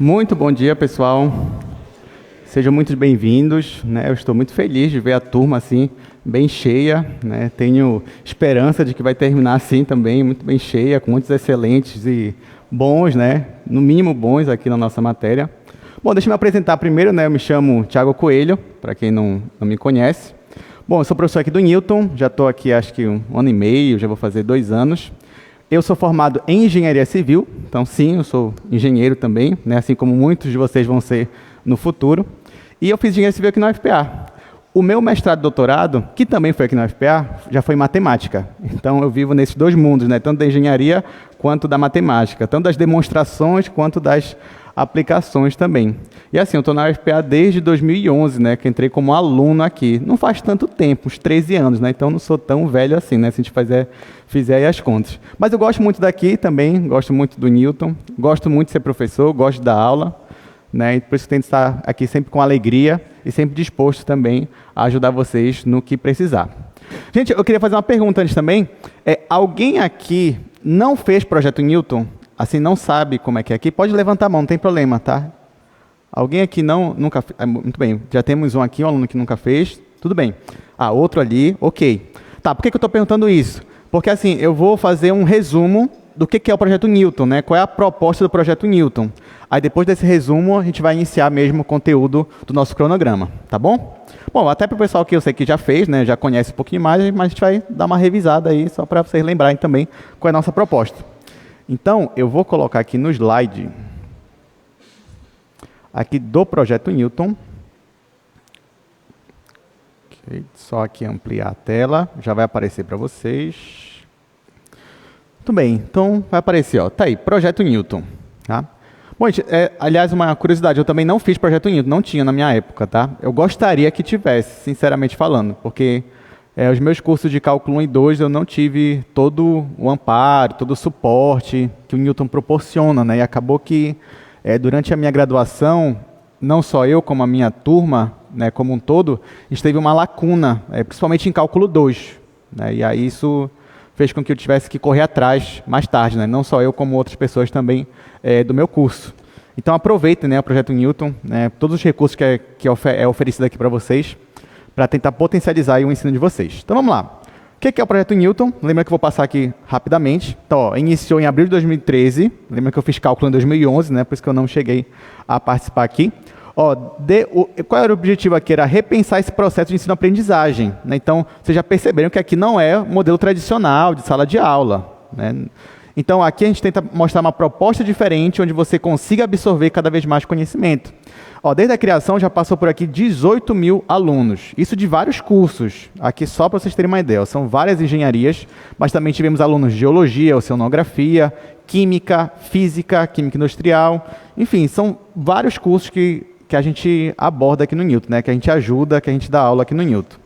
Muito bom dia, pessoal. Sejam muito bem-vindos, né? Eu estou muito feliz de ver a turma assim, bem cheia, né? Tenho esperança de que vai terminar assim também, muito bem cheia, com muitos excelentes e bons, né? No mínimo bons aqui na nossa matéria. Bom, deixa eu me apresentar primeiro, né? Eu me chamo Thiago Coelho, para quem não me conhece. Bom, eu sou professor aqui do Newton, já estou aqui acho que um ano e meio, já vou fazer 2 anos. Eu sou formado em engenharia civil, então sim, eu sou engenheiro também, né, assim como muitos de vocês vão ser no futuro. E eu fiz engenharia civil aqui na UFPA. O meu mestrado e doutorado, que também foi aqui na UFPA, já foi em matemática. Então eu vivo nesses 2 mundos, né, tanto da engenharia quanto da matemática, tanto das demonstrações quanto das aplicações também. E assim, eu estou na UFPA desde 2011, né, que entrei como aluno aqui. Não faz tanto tempo, uns 13 anos, né, então não sou tão velho assim, né, se a gente fizer aí as contas. Mas eu gosto muito daqui também, gosto muito do Newton, gosto muito de ser professor, gosto da aula, né, e por isso eu tento estar aqui sempre com alegria e sempre disposto também a ajudar vocês no que precisar. Gente, eu queria fazer uma pergunta antes também. Alguém aqui não fez projeto Newton? Assim, não sabe como é que é aqui? Pode levantar a mão, não tem problema, tá? Alguém aqui nunca fez? Muito bem, já temos um aqui, um aluno que nunca fez. Tudo bem. Outro ali, ok. Tá, por que eu estou perguntando isso? Porque assim, eu vou fazer um resumo do que é o projeto Newton, né? Qual é a proposta do projeto Newton. Aí depois desse resumo, a gente vai iniciar mesmo o conteúdo do nosso cronograma, tá bom? Bom, até para o pessoal que eu sei que já fez, né? Já conhece um pouquinho mais, mas a gente vai dar uma revisada aí, só para vocês lembrarem também qual é a nossa proposta. Então, eu vou colocar aqui no slide, aqui do projeto Newton. Okay, só aqui ampliar a tela, já vai aparecer para vocês. Muito bem, então vai aparecer, ó, tá aí, projeto Newton. Tá? Bom, gente, aliás, uma curiosidade, eu também não fiz projeto Newton, não tinha na minha época, tá? Eu gostaria que tivesse, sinceramente falando, porque os meus cursos de cálculo 1 e 2 eu não tive todo o amparo, todo o suporte que o Newton proporciona, né? E acabou que durante a minha graduação, não só eu, como a minha turma, né, como um todo, a gente teve uma lacuna, principalmente em cálculo 2. Né? E aí isso fez com que eu tivesse que correr atrás mais tarde, né? Não só eu, como outras pessoas também do meu curso. Então aproveitem, né, o projeto Newton, né, todos os recursos que é oferecido aqui para vocês, para tentar potencializar aí o ensino de vocês. Então vamos lá. O que é o projeto Newton? Lembra que eu vou passar aqui rapidamente. Então, ó, iniciou em abril de 2013. Lembra que eu fiz cálculo em 2011, né? Por isso que eu não cheguei a participar aqui. Ó, qual era o objetivo aqui? Era repensar esse processo de ensino-aprendizagem. Né? Então, vocês já perceberam que aqui não é o modelo tradicional de sala de aula. Né? Então, aqui a gente tenta mostrar uma proposta diferente, onde você consiga absorver cada vez mais conhecimento. Ó, desde a criação já passou por aqui 18 mil alunos, isso de vários cursos, aqui só para vocês terem uma ideia, são várias engenharias, mas também tivemos alunos de geologia, oceanografia, química, física, química industrial, enfim, são vários cursos que a gente aborda aqui no Newton, né, que a gente ajuda, que a gente dá aula aqui no Newton.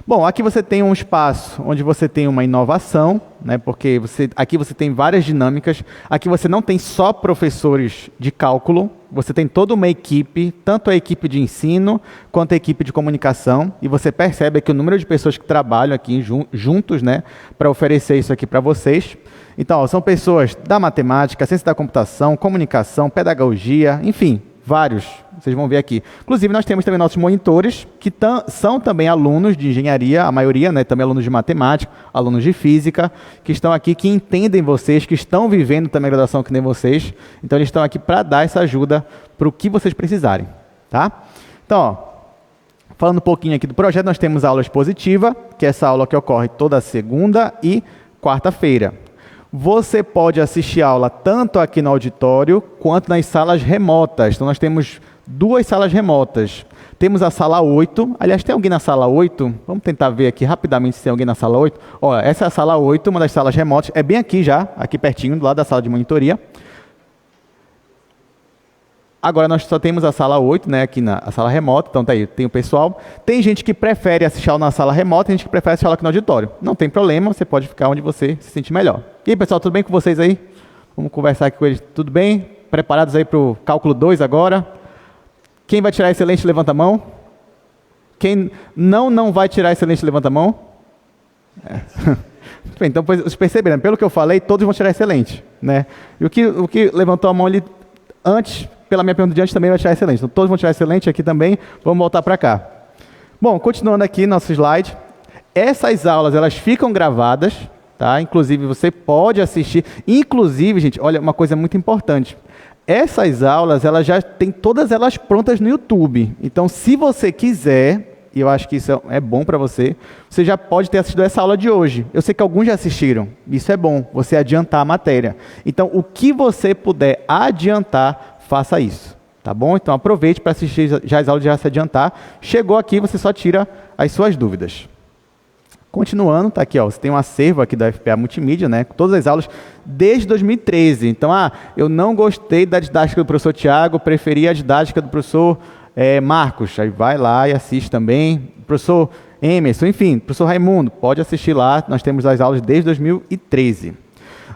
Bom, aqui você tem um espaço onde você tem uma inovação, né, porque aqui você tem várias dinâmicas. Aqui você não tem só professores de cálculo, você tem toda uma equipe, tanto a equipe de ensino quanto a equipe de comunicação. E você percebe que o número de pessoas que trabalham aqui juntos, né, para oferecer isso aqui para vocês. Então, ó, são pessoas da matemática, ciência da computação, comunicação, pedagogia, enfim, vários. Vocês vão ver aqui. Inclusive, nós temos também nossos monitores, que são também alunos de engenharia, a maioria, né, também alunos de matemática, alunos de física, que estão aqui, que entendem vocês, que estão vivendo também a graduação que nem vocês. Então, eles estão aqui para dar essa ajuda para o que vocês precisarem. Tá? Então, ó, falando um pouquinho aqui do projeto, nós temos a aula expositiva, que é essa aula que ocorre toda segunda e quarta-feira. Você pode assistir a aula tanto aqui no auditório, quanto nas salas remotas. Então, nós temos 2 salas remotas. Temos a sala 8. Aliás, tem alguém na sala 8? Vamos tentar ver aqui rapidamente se tem alguém na sala 8. Olha, essa é a sala 8, uma das salas remotas. É bem aqui já, aqui pertinho, do lado da sala de monitoria. Agora nós só temos a sala 8, né, aqui na sala remota, então tá aí, tem o pessoal. Tem gente que prefere assistir aula na sala remota, tem gente que prefere assistir aula aqui no auditório. Não tem problema, você pode ficar onde você se sentir melhor. E aí, pessoal, tudo bem com vocês aí? Vamos conversar aqui com eles, tudo bem? Preparados aí para o cálculo 2 agora? Quem vai tirar excelente, levanta a mão. Quem não vai tirar excelente, levanta a mão. Então, vocês perceberam, pelo que eu falei, todos vão tirar excelente. Né? E o que levantou a mão ali antes, pela minha pergunta de antes, também vai tirar excelente. Então, todos vão tirar excelente aqui também. Vamos voltar para cá. Bom, continuando aqui nosso slide. Essas aulas, elas ficam gravadas, tá? Inclusive, você pode assistir. Inclusive, gente, olha, uma coisa muito importante. Essas aulas, elas já têm todas elas prontas no YouTube. Então, se você quiser, e eu acho que isso é bom para você, você já pode ter assistido essa aula de hoje. Eu sei que alguns já assistiram. Isso é bom, você adiantar a matéria. Então, o que você puder adiantar, faça isso. Tá bom? Então, aproveite para assistir já as aulas e já se adiantar. Chegou aqui, você só tira as suas dúvidas. Continuando, tá aqui, ó, você tem um acervo aqui da FPA Multimídia, né, com todas as aulas desde 2013. Então, eu não gostei da didática do professor Tiago, preferi a didática do professor Marcos. Aí vai lá e assiste também. Professor Emerson, enfim, professor Raimundo, pode assistir lá. Nós temos as aulas desde 2013.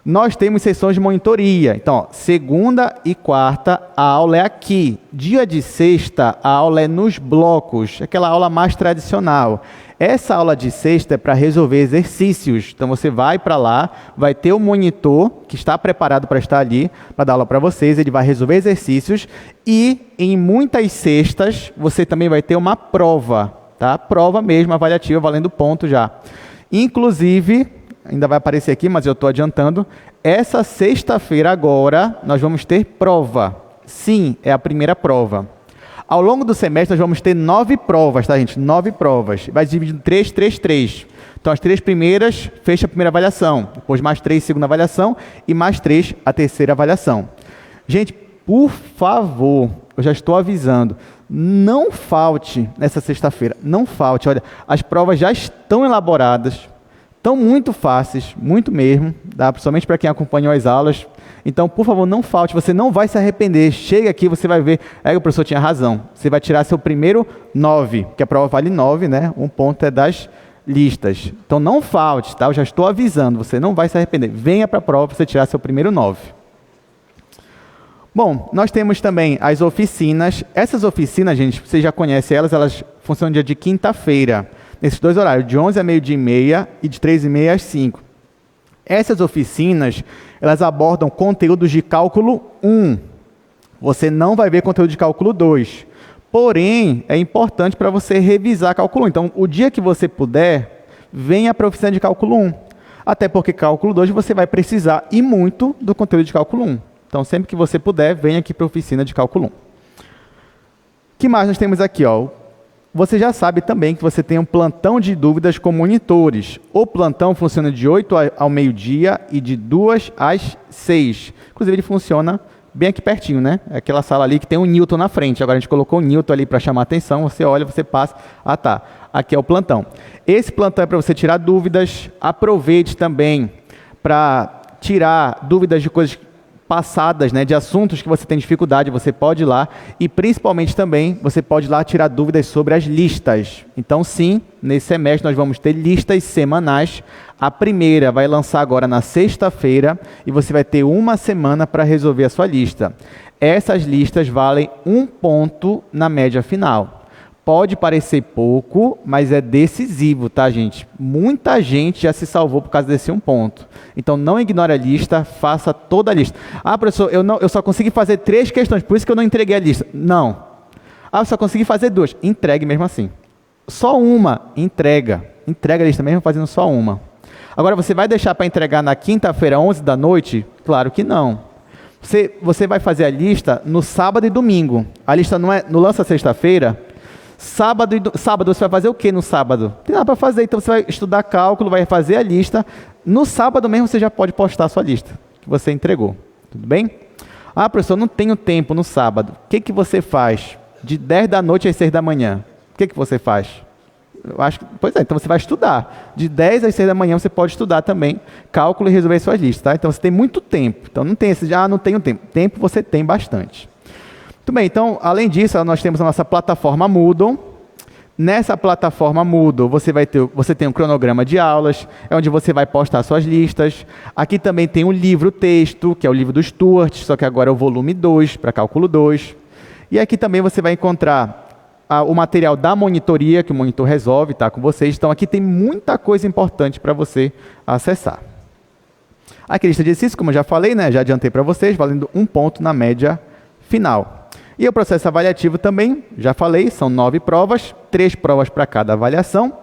Nós temos sessões de monitoria. Então, ó, segunda e quarta, a aula é aqui. Dia de sexta, a aula é nos blocos, aquela aula mais tradicional. Essa aula de sexta é para resolver exercícios. Então, você vai para lá, vai ter o monitor que está preparado para estar ali, para dar aula para vocês. Ele vai resolver exercícios e, em muitas sextas, você também vai ter uma prova, tá? Prova mesmo, avaliativa, valendo ponto já. Inclusive, ainda vai aparecer aqui, mas eu estou adiantando, essa sexta-feira agora, nós vamos ter prova. Sim, é a primeira prova. Ao longo do semestre, nós vamos ter 9 provas, tá, gente? 9 provas. Vai dividir em 3, 3, 3. Então, as 3 primeiras, fecha a primeira avaliação. Depois, mais 3, segunda avaliação. E mais 3, a terceira avaliação. Gente, por favor, eu já estou avisando, não falte nessa sexta-feira. Não falte. Olha, as provas já estão elaboradas. Estão muito fáceis, muito mesmo, tá? Principalmente para quem acompanhou as aulas. Então, por favor, não falte, você não vai se arrepender. Chega aqui, você vai ver, o professor tinha razão. Você vai tirar seu primeiro 9, que a prova vale 9, né? Um ponto é das listas. Então, não falte, tá? Eu já estou avisando, você não vai se arrepender. Venha para a prova para você tirar seu primeiro 9. Bom, nós temos também as oficinas. Essas oficinas, gente, vocês já conhecem elas funcionam dia de quinta-feira. Nesses 2 horários, de 11 a meio-dia e meia e de 3h30 às 5. Essas oficinas, elas abordam conteúdos de cálculo 1. Você não vai ver conteúdo de cálculo 2. Porém, é importante para você revisar cálculo 1. Então, o dia que você puder, venha para a oficina de cálculo 1. Até porque cálculo 2 você vai precisar e muito do conteúdo de cálculo 1. Então, sempre que você puder, venha aqui para a oficina de cálculo 1. O que mais nós temos aqui, ó? Você já sabe também que você tem um plantão de dúvidas com monitores. O plantão funciona de 8 ao meio-dia e de 2 às 6. Inclusive, ele funciona bem aqui pertinho, né? É aquela sala ali que tem um Newton na frente. Agora, a gente colocou o Newton ali para chamar a atenção. Você olha, você passa. Ah, tá. Aqui é o plantão. Esse plantão é para você tirar dúvidas. Aproveite também para tirar dúvidas de coisas passadas, né, de assuntos que você tem dificuldade, você pode ir lá, e principalmente também, você pode ir lá tirar dúvidas sobre as listas. Então, sim, nesse semestre nós vamos ter listas semanais. A primeira vai lançar agora na sexta-feira, e você vai ter uma semana para resolver a sua lista. Essas listas valem 1 ponto na média final. Pode parecer pouco, mas é decisivo, tá, gente? Muita gente já se salvou por causa desse 1 ponto. Então, não ignore a lista, faça toda a lista. Ah, professor, eu só consegui fazer 3 questões, por isso que eu não entreguei a lista. Não. Ah, eu só consegui fazer 2. Entregue mesmo assim. Só uma, entrega. Entrega a lista mesmo fazendo só uma. Agora, você vai deixar para entregar na quinta-feira, 11 da noite? Claro que não. Você vai fazer a lista no sábado e domingo. A lista não lança sexta-feira. Sábado você vai fazer o que no sábado? Não tem nada para fazer, então você vai estudar cálculo, vai fazer a lista. No sábado mesmo você já pode postar a sua lista, que você entregou. Tudo bem? Ah, professor, não tenho tempo no sábado. O que você faz? De 10 da noite às 6 da manhã. O que você faz? Pois é, então você vai estudar. De 10 às 6 da manhã você pode estudar também cálculo e resolver suas listas, tá? Então você tem muito tempo. Então não tem esse de, não tenho tempo. Tempo você tem bastante. Muito bem, então, além disso, nós temos a nossa plataforma Moodle. Nessa plataforma Moodle, você tem um cronograma de aulas, é onde você vai postar suas listas. Aqui também tem um livro-texto, que é o livro do Stuart, só que agora é o volume 2, para cálculo 2. E aqui também você vai encontrar o material da monitoria, que o monitor resolve, tá com vocês. Então, aqui tem muita coisa importante para você acessar. Aqui a lista de exercícios, como eu já falei, né, já adiantei para vocês, valendo 1 ponto na média final. E o processo avaliativo também, já falei, são 9 provas, 3 provas para cada avaliação.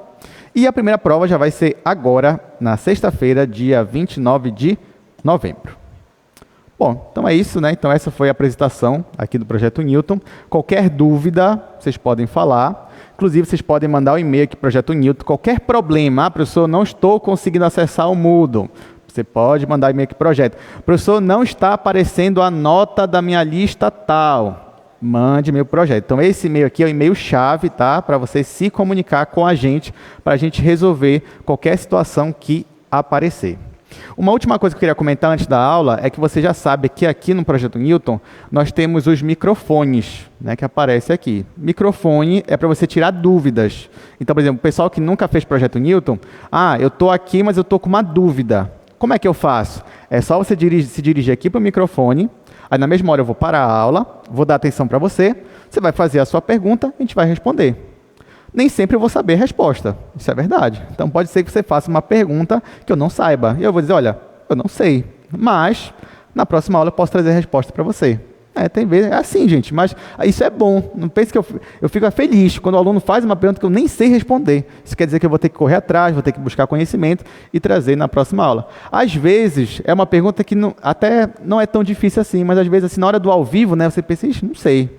E a primeira prova já vai ser agora, na sexta-feira, dia 29 de novembro. Bom, então é isso, né? Então essa foi a apresentação aqui do Projeto Newton. Qualquer dúvida, vocês podem falar. Inclusive, vocês podem mandar um e-mail aqui para o Projeto Newton. Qualquer problema, professor, não estou conseguindo acessar o Moodle. Você pode mandar e-mail aqui para o projeto. Professor, não está aparecendo a nota da minha lista tal. Mande e-mail para o projeto. Então, esse e-mail aqui é o e-mail-chave, tá? Para você se comunicar com a gente, para a gente resolver qualquer situação que aparecer. Uma última coisa que eu queria comentar antes da aula é que você já sabe que aqui no Projeto Newton nós temos os microfones, né, que aparecem aqui. Microfone é para você tirar dúvidas. Então, por exemplo, o pessoal que nunca fez Projeto Newton, eu estou aqui, mas eu estou com uma dúvida. Como é que eu faço? É só você se dirigir aqui para o microfone, aí na mesma hora eu vou parar a aula, vou dar atenção para você, você vai fazer a sua pergunta, a gente vai responder. Nem sempre eu vou saber a resposta, isso é verdade. Então pode ser que você faça uma pergunta que eu não saiba, e eu vou dizer, olha, eu não sei, mas na próxima aula eu posso trazer a resposta para você. Tem vezes, é assim, gente, mas isso é bom. Não pense que eu fico feliz quando o aluno faz uma pergunta que eu nem sei responder. Isso quer dizer que eu vou ter que correr atrás, vou ter que buscar conhecimento e trazer na próxima aula. Às vezes, é uma pergunta que até não é tão difícil assim, mas às vezes, assim, na hora do ao vivo, né, você pensa, não sei.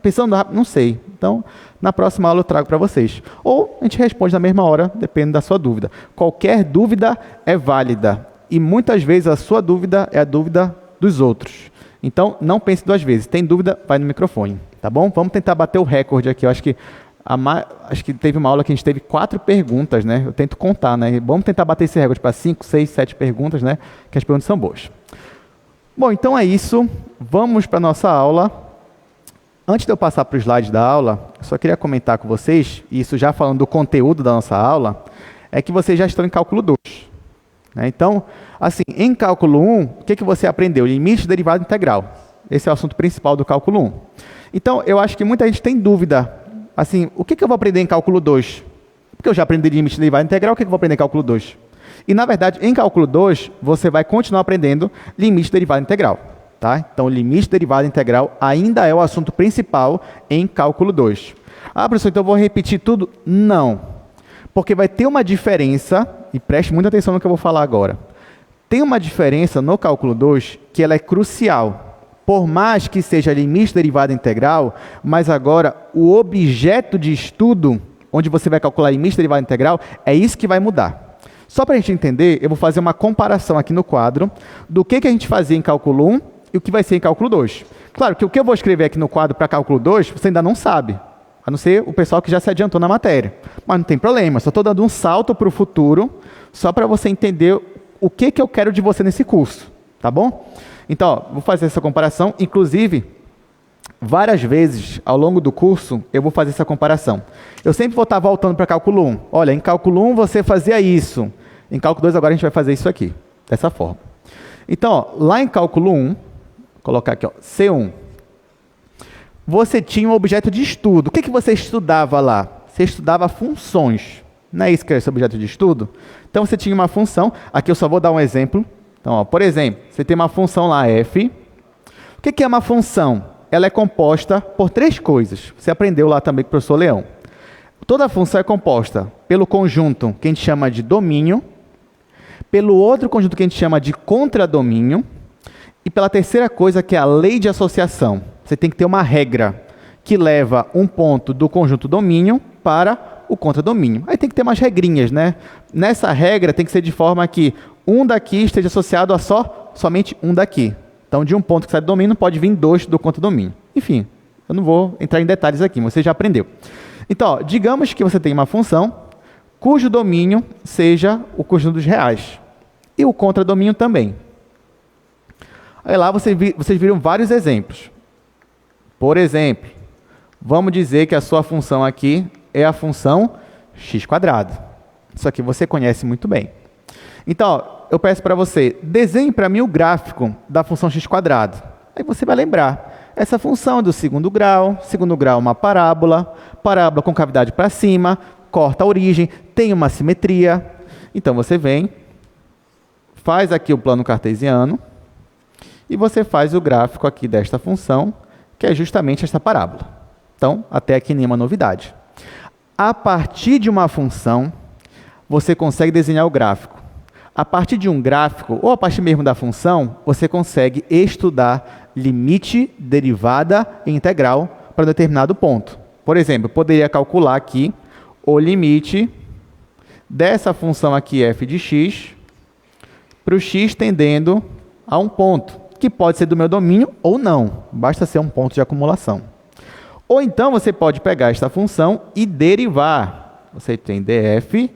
Pensando rápido, não sei. Então, na próxima aula eu trago para vocês. Ou a gente responde na mesma hora, depende da sua dúvida. Qualquer dúvida é válida. E muitas vezes a sua dúvida é a dúvida dos outros. Então, não pense 2 vezes. Tem dúvida, vai no microfone, tá bom? Vamos tentar bater o recorde aqui. Eu acho que teve uma aula que a gente teve 4 perguntas, né? Eu tento contar, né? Vamos tentar bater esse recorde para 5, 6, 7 perguntas, né? Que as perguntas são boas. Bom, então é isso. Vamos para a nossa aula. Antes de eu passar para os slides da aula, eu só queria comentar com vocês, e isso já falando do conteúdo da nossa aula, é que vocês já estão em cálculo 2. Né? Então, assim, em cálculo 1, o que você aprendeu? Limite, derivada integral. Esse é o assunto principal do cálculo 1. Então, eu acho que muita gente tem dúvida. Assim, o que eu vou aprender em cálculo 2? Porque eu já aprendi limite, derivada integral, o que eu vou aprender em cálculo 2? E, na verdade, em cálculo 2, você vai continuar aprendendo limite, derivada integral. Tá? Então, limite, derivada integral ainda é o assunto principal em cálculo 2. Professor, então eu vou repetir tudo? Não. Porque vai ter uma diferença, e preste muita atenção no que eu vou falar agora. Tem uma diferença no cálculo 2 que ela é crucial. Por mais que seja limite, derivada integral, mas agora o objeto de estudo, onde você vai calcular limite, derivada integral, é isso que vai mudar. Só para a gente entender, eu vou fazer uma comparação aqui no quadro do que a gente fazia em cálculo 1 e o que vai ser em cálculo 2. Claro que o que eu vou escrever aqui no quadro para cálculo 2, você ainda não sabe, a não ser o pessoal que já se adiantou na matéria. Mas não tem problema, só estou dando um salto para o futuro, só para você entender o que eu quero de você nesse curso, tá bom? Então, vou fazer essa comparação, inclusive, várias vezes ao longo do curso, eu vou fazer essa comparação. Eu sempre vou estar voltando para cálculo 1. Olha, em cálculo 1 você fazia isso, em cálculo 2 agora a gente vai fazer isso aqui, dessa forma. Então, lá em cálculo 1, vou colocar aqui, C1, você tinha um objeto de estudo. O que você estudava lá? Você estudava funções. Não é isso que é esse objeto de estudo? Então, você tinha uma função. Aqui eu só vou dar um exemplo. Então, por exemplo, você tem uma função lá, f. O que é uma função? Ela é composta por 3 coisas. Você aprendeu lá também com o professor Leão. Toda função é composta pelo conjunto que a gente chama de domínio, pelo outro conjunto que a gente chama de contradomínio, e pela terceira coisa, que é a lei de associação. Você tem que ter uma regra que leva um ponto do conjunto domínio para o contradomínio. Aí tem que ter umas regrinhas, né? Nessa regra tem que ser de forma que um daqui esteja associado a somente um daqui. Então, de um ponto que sai do domínio, pode vir 2 do contradomínio. Enfim, eu não vou entrar em detalhes aqui, você já aprendeu. Então, digamos que você tem uma função cujo domínio seja o conjunto dos reais. E o contradomínio também. Aí lá vocês viram vários exemplos. Por exemplo, vamos dizer que a sua função aqui é a função x². Isso aqui você conhece muito bem. Então, eu peço para você, desenhe para mim o gráfico da função x². Aí você vai lembrar. Essa função é do segundo grau é uma parábola com cavidade para cima, corta a origem, tem uma simetria. Então, você vem, faz aqui o plano cartesiano, e você faz o gráfico aqui desta função, que é justamente esta parábola. Então, até aqui nenhuma novidade. A partir de uma função, você consegue desenhar o gráfico. A partir de um gráfico, ou a partir mesmo da função, você consegue estudar limite, derivada e integral para um determinado ponto. Por exemplo, eu poderia calcular aqui o limite dessa função aqui f de x para o x tendendo a um ponto, que pode ser do meu domínio ou não, basta ser um ponto de acumulação. Ou então você pode pegar esta função e derivar. Você tem df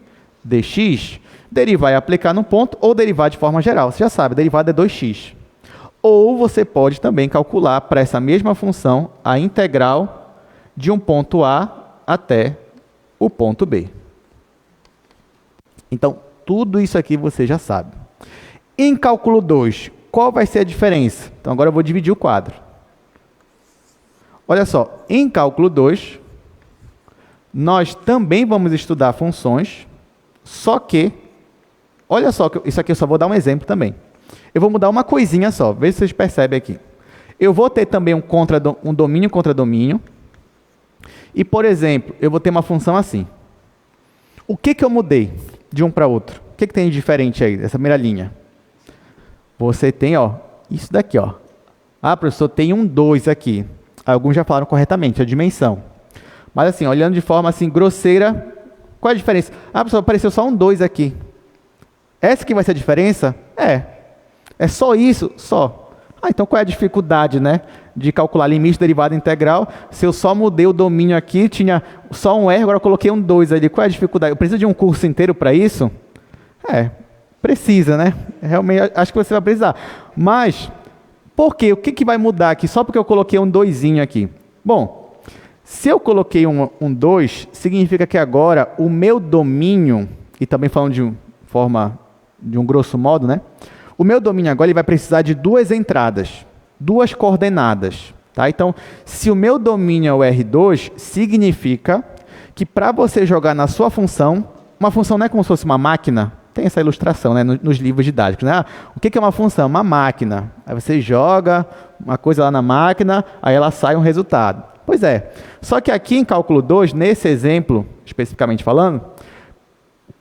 dx, derivar e aplicar no ponto, ou derivar de forma geral. Você já sabe, derivada é 2x. Ou você pode também calcular para essa mesma função a integral de um ponto A até o ponto B. Então, tudo isso aqui você já sabe. Em cálculo 2, qual vai ser a diferença? Então, agora eu vou dividir o quadro. Olha só, em cálculo 2, nós também vamos estudar funções, só que, olha só, isso aqui eu só vou dar um exemplo também. Eu vou mudar uma coisinha só, vê se vocês percebem aqui. Eu vou ter também um domínio contra domínio, e, por exemplo, eu vou ter uma função assim. O que eu mudei de um para outro? O que tem de diferente aí, essa primeira linha? Você tem, ó, isso daqui, ó. Ah, professor, tem um 2 aqui. Alguns já falaram corretamente, a dimensão. Mas assim, olhando de forma assim grosseira, qual é a diferença? Ah, professor, apareceu só um 2 aqui. Essa que vai ser a diferença? É só isso? Só. Ah, então qual é a dificuldade, né, de calcular limite, derivada integral? Se eu só mudei o domínio aqui, tinha só um R, agora eu coloquei um 2 ali. Qual é a dificuldade? Eu preciso de um curso inteiro para isso? Precisa, né? Realmente, acho que você vai precisar. Mas, por quê? O que vai mudar aqui? Só porque eu coloquei um 2zinho aqui. Bom, se eu coloquei um 2, significa que agora o meu domínio, e também falando de um grosso modo, né? O meu domínio agora ele vai precisar de duas entradas, duas coordenadas. Tá? Então, se o meu domínio é o R2, significa que para você jogar na sua função, uma função não é como se fosse uma máquina, tem essa ilustração, né, nos livros didáticos. Né? O que é uma função? Uma máquina. Aí você joga uma coisa lá na máquina, aí ela sai um resultado. Pois é. Só que aqui em cálculo 2, nesse exemplo, especificamente falando,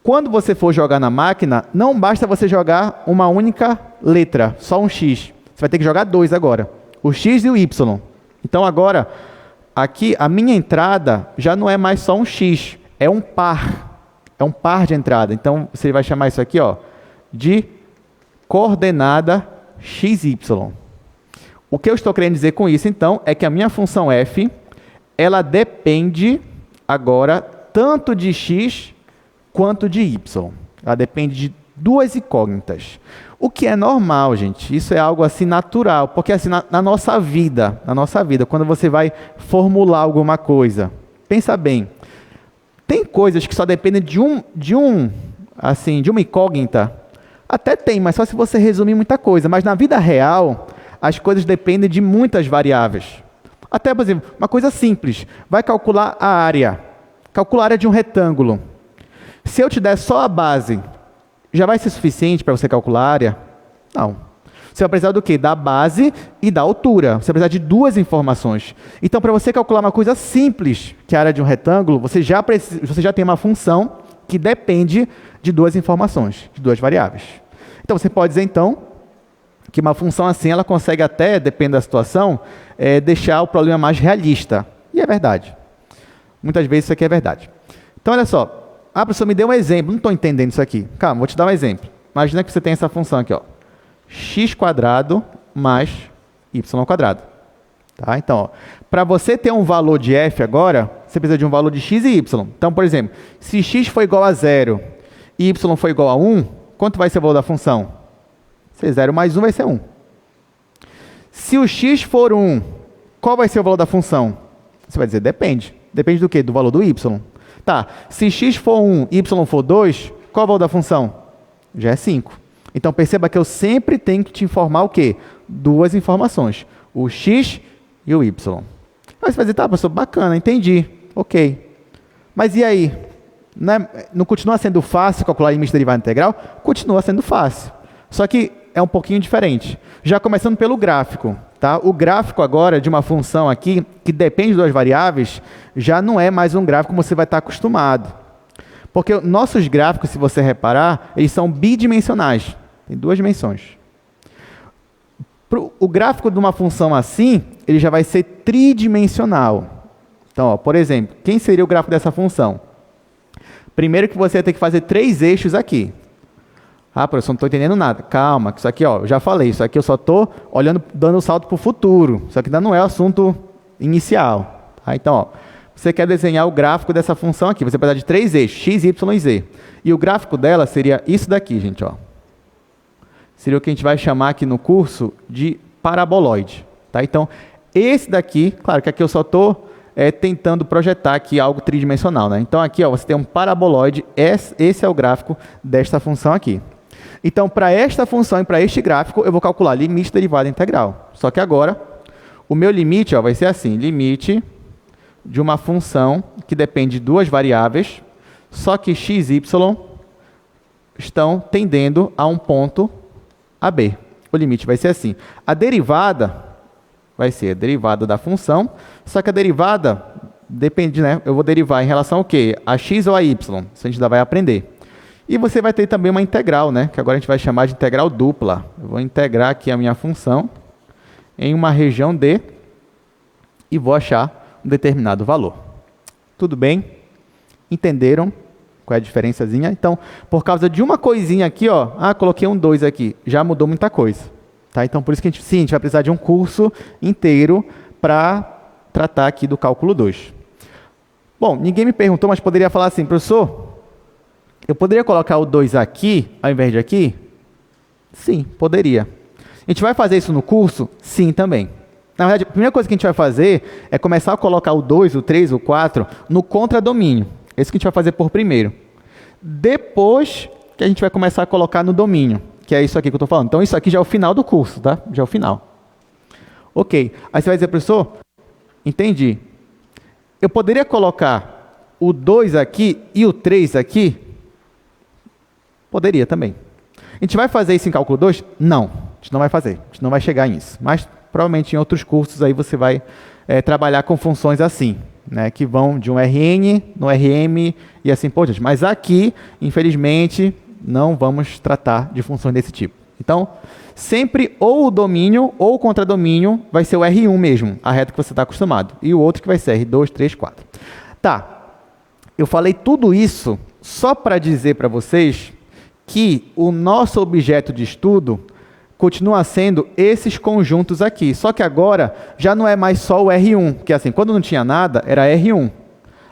quando você for jogar na máquina, não basta você jogar uma única letra, só um x. Você vai ter que jogar 2 agora. O x e o y. Então agora, aqui a minha entrada já não é mais só um x, é um par. É um par de entrada. Então, você vai chamar isso aqui, ó, de coordenada xy. O que eu estou querendo dizer com isso, então, é que a minha função f, ela depende agora tanto de x quanto de y. Ela depende de duas incógnitas. O que é normal, gente. Isso é algo assim natural. Porque assim, na nossa vida, quando você vai formular alguma coisa, pensa bem. Tem coisas que só dependem de uma incógnita. Até tem, mas só se você resumir muita coisa. Mas na vida real, as coisas dependem de muitas variáveis. Até, por exemplo, uma coisa simples. Vai calcular a área. Calcular a área de um retângulo. Se eu te der só a base, já vai ser suficiente para você calcular a área? Não. Você vai precisar do quê? Da base e da altura. Você vai precisar de duas informações. Então, para você calcular uma coisa simples, que é a área de um retângulo, você já tem uma função que depende de duas informações, de duas variáveis. Então, você pode dizer, então, que uma função assim, ela consegue até, depende da situação, deixar o problema mais realista. E é verdade. Muitas vezes isso aqui é verdade. Então, olha só. Ah, professor, me deu um exemplo. Não estou entendendo isso aqui. Calma, vou te dar um exemplo. Imagina que você tem essa função aqui, ó. x² mais y². Tá? Então, para você ter um valor de f agora, você precisa de um valor de x e y. Então, por exemplo, se x for igual a 0 e y for igual a 1, quanto vai ser o valor da função? Se 0 mais 1 vai ser 1. Se o x for 1, qual vai ser o valor da função? Você vai dizer, depende. Depende do quê? Do valor do y. Tá, se x for 1 e y for 2, qual é o valor da função? Já é 5. Então, perceba que eu sempre tenho que te informar o quê? Duas informações, o x e o y. Aí você vai dizer, tá, professor, bacana, entendi, ok. Mas e aí? Não continua sendo fácil calcular limite derivada integral? Continua sendo fácil. Só que é um pouquinho diferente. Já começando pelo gráfico. Tá? O gráfico agora de uma função aqui, que depende de duas variáveis, já não é mais um gráfico como você vai estar acostumado. Porque nossos gráficos, se você reparar, eles são bidimensionais. Tem duas dimensões. O gráfico de uma função assim, ele já vai ser tridimensional. Então, ó, por exemplo, quem seria o gráfico dessa função? Primeiro que você vai ter que fazer 3 eixos aqui. Ah, professor, não estou entendendo nada. Calma, que isso aqui, ó, eu já falei, isso aqui eu só estou olhando, dando salto para o futuro. Isso aqui ainda não é o assunto inicial. Tá? Então, ó, você quer desenhar o gráfico dessa função aqui. Você vai precisar de 3 eixos, x, y e z. E o gráfico dela seria isso daqui, gente. Ó. Seria o que a gente vai chamar aqui no curso de paraboloide. Tá? Então, esse daqui, claro que aqui eu só estou tentando projetar aqui algo tridimensional. Né? Então, aqui ó, você tem um paraboloide, esse é o gráfico desta função aqui. Então, para esta função e para este gráfico, eu vou calcular limite derivada integral. Só que agora, o meu limite ó, vai ser assim, limite de uma função que depende de duas variáveis, só que x e y estão tendendo a um ponto AB. O limite vai ser assim. A derivada vai ser a derivada da função, só que a derivada depende, né? Eu vou derivar em relação ao quê? A x ou a y? Isso a gente ainda vai aprender. E você vai ter também uma integral, né? Que agora a gente vai chamar de integral dupla. Eu vou integrar aqui a minha função em uma região D e vou achar um determinado valor. Tudo bem? Entenderam qual é a diferençazinha? Então, por causa de uma coisinha aqui, ó, coloquei um 2 aqui, já mudou muita coisa. Tá? Então, por isso que a gente vai precisar de um curso inteiro para tratar aqui do cálculo 2. Bom, ninguém me perguntou, mas poderia falar assim, professor, eu poderia colocar o 2 aqui, ao invés de aqui? Sim, poderia. A gente vai fazer isso no curso? Sim, também. Na verdade, a primeira coisa que a gente vai fazer é começar a colocar o 2, o 3, o 4 no contradomínio. Esse que a gente vai fazer por primeiro. Depois que a gente vai começar a colocar no domínio, que é isso aqui que eu estou falando. Então, isso aqui já é o final do curso, tá? Já é o final. Ok. Aí você vai dizer, professor, entendi. Eu poderia colocar o 2 aqui e o 3 aqui? Poderia também. A gente vai fazer isso em cálculo 2? Não. A gente não vai fazer. A gente não vai chegar nisso. Mas, provavelmente, em outros cursos, aí você vai trabalhar com funções assim, né, que vão de um Rn no Rm e assim por diante. Mas aqui, infelizmente, não vamos tratar de funções desse tipo. Então, sempre ou o domínio ou o contradomínio vai ser o R1 mesmo, a reta que você está acostumado. E o outro que vai ser R2, 3, 4. Tá, eu falei tudo isso só para dizer para vocês que o nosso objeto de estudo continua sendo esses conjuntos aqui. Só que agora já não é mais só o R1, que assim, quando não tinha nada, era R1.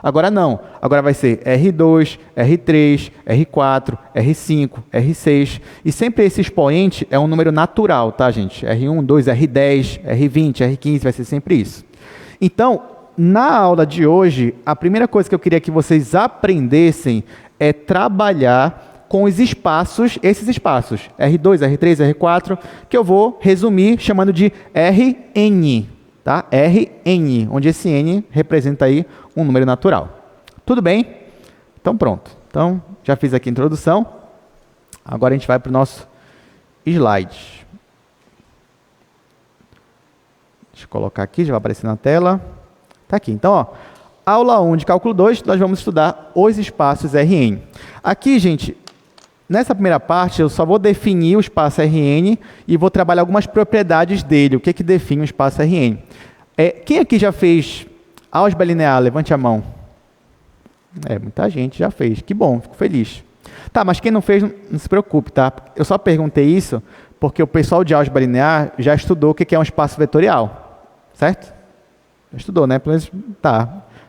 Agora não. Agora vai ser R2, R3, R4, R5, R6. E sempre esse expoente é um número natural, tá, gente? R1, 2, R10, R20, R15, vai ser sempre isso. Então, na aula de hoje, a primeira coisa que eu queria que vocês aprendessem é trabalhar com os espaços, esses espaços, R2, R3, R4, que eu vou resumir chamando de Rn, tá? Rn, onde esse n representa aí um número natural. Tudo bem? Então pronto. Então, já fiz aqui a introdução. Agora a gente vai para o nosso slide. Deixa eu colocar aqui, já vai aparecer na tela. Está aqui. Então, ó, aula 1 de cálculo 2, nós vamos estudar os espaços Rn. Aqui, gente, nessa primeira parte, eu só vou definir o espaço Rn e vou trabalhar algumas propriedades dele. O que define o espaço Rn? Quem aqui já fez álgebra linear? Levante a mão. Muita gente já fez. Que bom, fico feliz. Tá, mas quem não fez, não se preocupe, tá? Eu só perguntei isso porque o pessoal de álgebra linear já estudou o que é um espaço vetorial. Certo? Já estudou, né?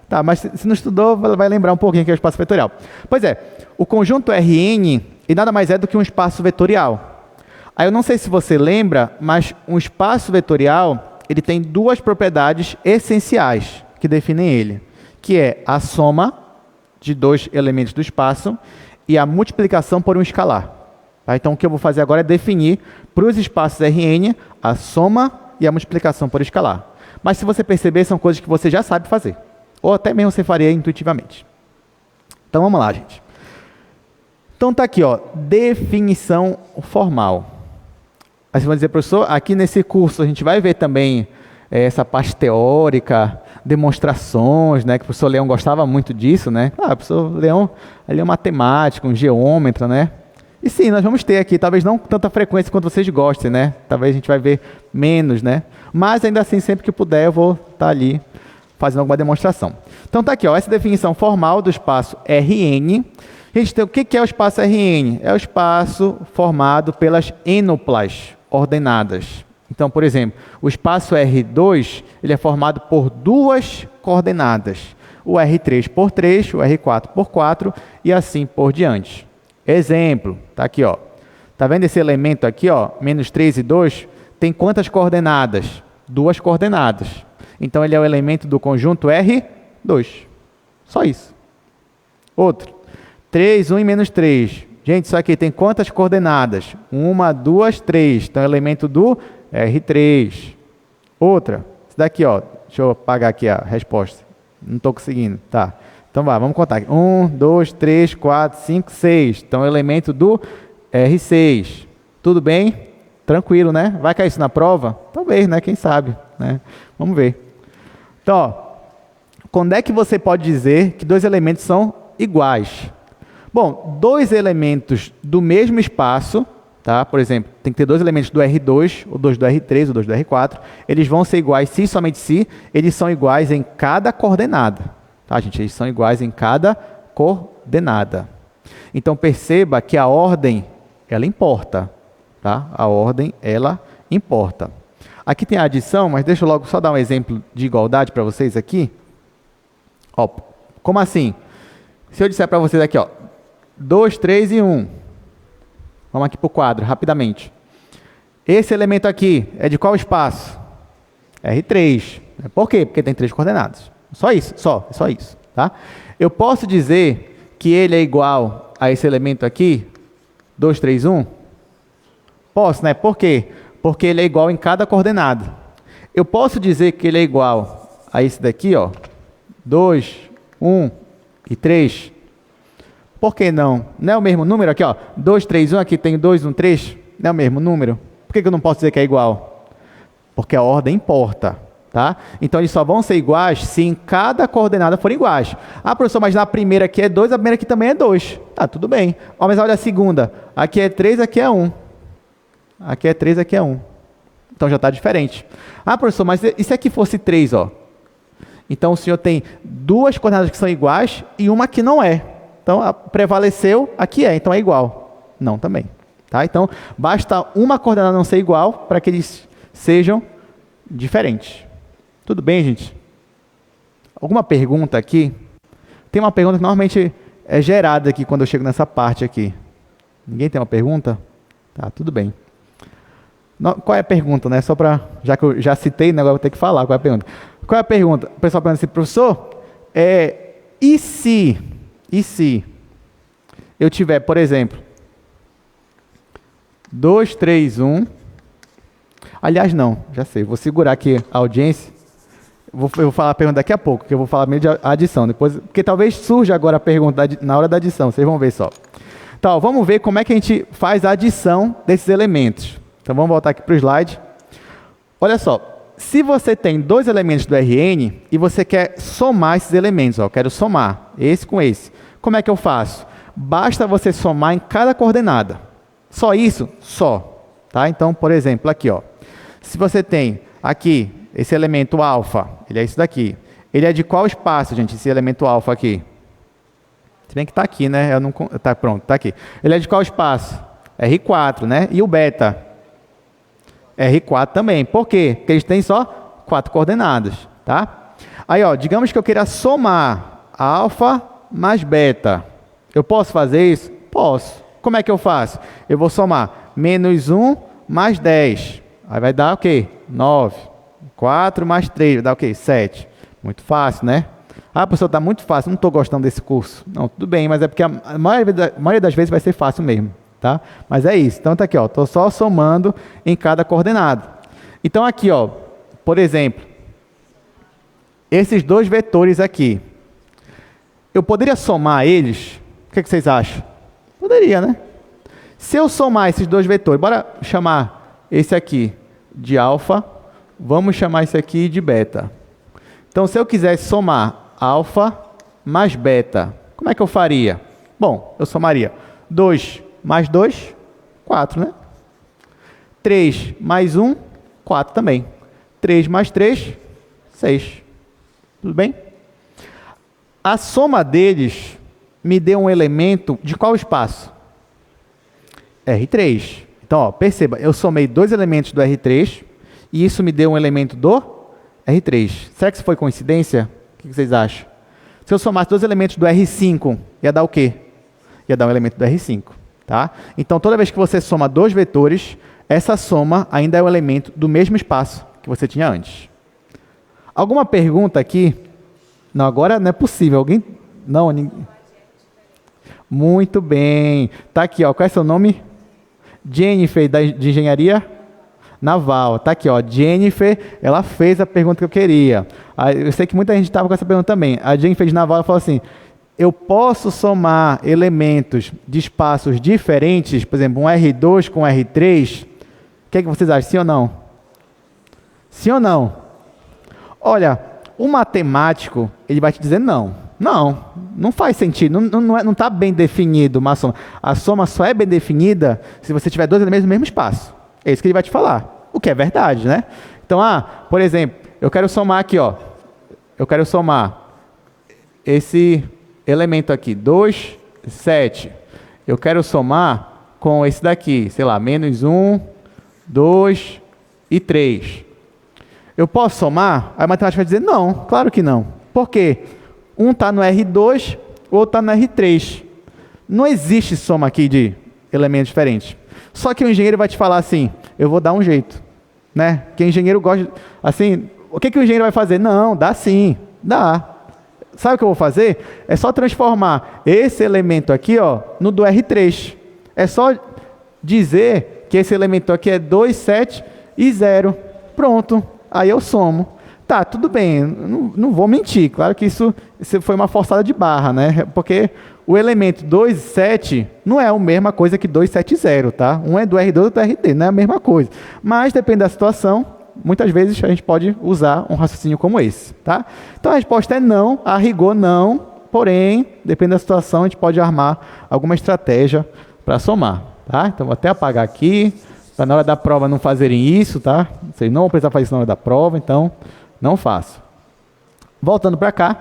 Tá, mas se não estudou, vai lembrar um pouquinho o que é o espaço vetorial. Pois é, o conjunto Rn e nada mais é do que um espaço vetorial. Aí eu não sei se você lembra, mas um espaço vetorial, ele tem duas propriedades essenciais que definem ele, que é a soma de dois elementos do espaço e a multiplicação por um escalar. Tá? Então, o que eu vou fazer agora é definir para os espaços Rn a soma e a multiplicação por escalar. Mas, se você perceber, são coisas que você já sabe fazer, ou até mesmo você faria intuitivamente. Então, vamos lá, gente. Então, está aqui, ó, definição formal. Aí vocês vão dizer, professor, aqui nesse curso a gente vai ver também essa parte teórica, demonstrações, né? Que o professor Leão gostava muito disso, né? Ah, o professor Leão, ele é um matemático, um geômetra, né? E sim, nós vamos ter aqui, talvez não com tanta frequência quanto vocês gostem, né? Talvez a gente vai ver menos, né? Mas ainda assim, sempre que puder, eu vou estar ali fazendo alguma demonstração. Então tá aqui, ó, essa definição formal do espaço Rn. A gente tem o que é o espaço Rn? É o espaço formado pelas ênuplas ordenadas. Então, por exemplo, o espaço R2 ele é formado por duas coordenadas. O R3 por 3, o R4 por 4 e assim por diante. Exemplo, tá aqui, ó. Tá vendo esse elemento aqui, ó, menos 3 e 2? Tem quantas coordenadas? Duas coordenadas. Então, ele é o elemento do conjunto R2. Só isso. Outro. 3, 1 e menos 3. Gente, isso aqui tem quantas coordenadas? 1, 2, 3. Então, é o elemento do R3. Outra. Isso daqui, ó. Deixa eu apagar aqui a resposta. Não estou conseguindo. Tá. Então, vamos contar aqui. 1, 2, 3, 4, 5, 6. Então, é o elemento do R6. Tudo bem? Tranquilo, né? Vai cair isso na prova? Talvez, né? Quem sabe, né? Vamos ver. Então, ó, quando é que você pode dizer que dois elementos são iguais? Bom, dois elementos do mesmo espaço, tá? Por exemplo, tem que ter dois elementos do R2, ou dois do R3, ou dois do R4. Eles vão ser iguais se e somente se eles são iguais em cada coordenada. Tá, gente? Eles são iguais em cada coordenada. Então, perceba que a ordem, ela importa. Tá? A ordem, ela importa. Aqui tem a adição, mas deixa eu logo só dar um exemplo de igualdade para vocês aqui. Ó, como assim? Se eu disser para vocês aqui, ó, 2, 3 e 1. Vamos aqui para o quadro, rapidamente. Esse elemento aqui é de qual espaço? R3. Por quê? Porque tem 3 coordenadas. Só isso, só isso. Tá? Eu posso dizer que ele é igual a esse elemento aqui, 2, 3, 1? Posso, né? Por quê? Porque ele é igual em cada coordenada. Eu posso dizer que ele é igual a esse daqui, ó, 2, 1 e 3. Por que não? Não é o mesmo número aqui, ó. 2, 3, 1, aqui tem 2, 1, 3. Não é o mesmo número? Por que eu não posso dizer que é igual? Porque a ordem importa, tá? Então, eles só vão ser iguais se em cada coordenada forem iguais. Ah, professor, mas na primeira aqui é 2, a primeira aqui também é 2. Tá, tudo bem. Ó, mas olha a segunda. Aqui é 3, aqui é 1. Aqui é 3, aqui é 1. Então, já está diferente. Ah, professor, mas e se aqui fosse 3, ó? Então, o senhor tem duas coordenadas que são iguais e uma que não é. Então, prevaleceu, aqui é, então é igual. Não, também. Tá? Então, basta uma coordenada não ser igual para que eles sejam diferentes. Tudo bem, gente? Alguma pergunta aqui? Tem uma pergunta que normalmente é gerada aqui quando eu chego nessa parte aqui. Ninguém tem uma pergunta? Tá, tudo bem. Qual é a pergunta, né? Só para, já que eu já citei, né, agora eu vou ter que falar. Qual é a pergunta? Qual é a pergunta? O pessoal pergunta assim, professor, e se eu tiver, por exemplo, 2, 3, 1. Aliás, não, já sei, vou segurar aqui a audiência. Eu vou falar a pergunta daqui a pouco, que eu vou falar meio de adição. Depois, porque talvez surja agora a pergunta na hora da adição, vocês vão ver só. Então, vamos ver como é que a gente faz a adição desses elementos. Então, vamos voltar aqui para o slide. Olha só, se você tem dois elementos do Rn e você quer somar esses elementos, ó, eu quero somar esse com esse. Como é que eu faço? Basta você somar em cada coordenada. Só isso? Só. Tá? Então, por exemplo, aqui, ó, se você tem aqui esse elemento alfa, ele é isso daqui. Ele é de qual espaço, gente, esse elemento alfa aqui? Se bem que está aqui, né? Eu não, tá, pronto, está aqui. Ele é de qual espaço? R4, né? E o beta? R4 também. Por quê? Porque eles têm só 4 coordenadas, tá? Aí, ó, digamos que eu queira somar alfa mais beta. Eu posso fazer isso? Posso. Como é que eu faço? Eu vou somar menos 1 mais 10. Aí vai dar o quê? 9. 4 mais 3 vai dar o quê? 7. Muito fácil, né? Ah, professor, está muito fácil, não estou gostando desse curso. Não, tudo bem, mas é porque a maioria das vezes vai ser fácil mesmo, tá? Mas é isso. Então, tá aqui, ó, estou só somando em cada coordenada. Então, aqui, ó, por exemplo, esses dois vetores aqui, eu poderia somar eles? O que vocês acham? Poderia, né? Se eu somar esses dois vetores, bora chamar esse aqui de alfa, vamos chamar esse aqui de beta. Então, se eu quisesse somar alfa mais beta, como é que eu faria? Bom, eu somaria 2 mais 2, 4, né? 3 mais 1, 4 também. 3 mais 3, 6. Tudo bem? A soma deles me deu um elemento de qual espaço? R3. Então, ó, perceba, eu somei dois elementos do R3 e isso me deu um elemento do R3. Será que isso foi coincidência? O que vocês acham? Se eu somasse dois elementos do R5, ia dar o quê? Ia dar um elemento do R5. Tá? Então, toda vez que você soma dois vetores, essa soma ainda é o elemento do mesmo espaço que você tinha antes. Alguma pergunta aqui? Não, agora não é possível. Alguém? Não, ninguém. Muito bem. Tá aqui, ó. Qual é seu nome? Jennifer, de Engenharia Naval. Tá aqui, ó. Jennifer, ela fez a pergunta que eu queria. Eu sei que muita gente estava com essa pergunta também. A Jennifer de Naval falou assim: eu posso somar elementos de espaços diferentes, por exemplo, um R2 com R3? O que é que vocês acham? Sim ou não? Sim ou não? Olha, o matemático, ele vai te dizer não. Não faz sentido. Não está bem definido uma soma. A soma só é bem definida se você tiver dois elementos no mesmo espaço. É isso que ele vai te falar. O que é verdade, né? Então, por exemplo, eu quero somar aqui, ó. Eu quero somar esse elemento aqui, 2, 7. Eu quero somar com esse daqui, sei lá, menos 1, 2 e 3. Eu posso somar? A matemática vai dizer não, claro que não. Por quê? Um está no R2, o outro está no R3. Não existe soma aqui de elementos diferentes. Só que o engenheiro vai te falar assim, eu vou dar um jeito. Né? Porque o engenheiro gosta, assim, o que o engenheiro vai fazer? Não, dá sim, dá. Sabe o que eu vou fazer? É só transformar esse elemento aqui, ó, no do R3. É só dizer que esse elemento aqui é 2, 7 e 0. Pronto. Aí eu somo. Tá, tudo bem, não vou mentir. Claro que isso foi uma forçada de barra, né? Porque o elemento 2, 7 não é a mesma coisa que 2, 7 e 0, tá? Um é do R2, outro é do RT, não é a mesma coisa. Mas, depende da situação, muitas vezes a gente pode usar um raciocínio como esse, tá? Então, a resposta é não, a rigor não, porém, depende da situação, a gente pode armar alguma estratégia para somar, tá? Então, vou até apagar aqui, para na hora da prova não fazerem isso, tá? Vocês não vão precisar fazer isso na hora da prova, então não faço. Voltando para cá,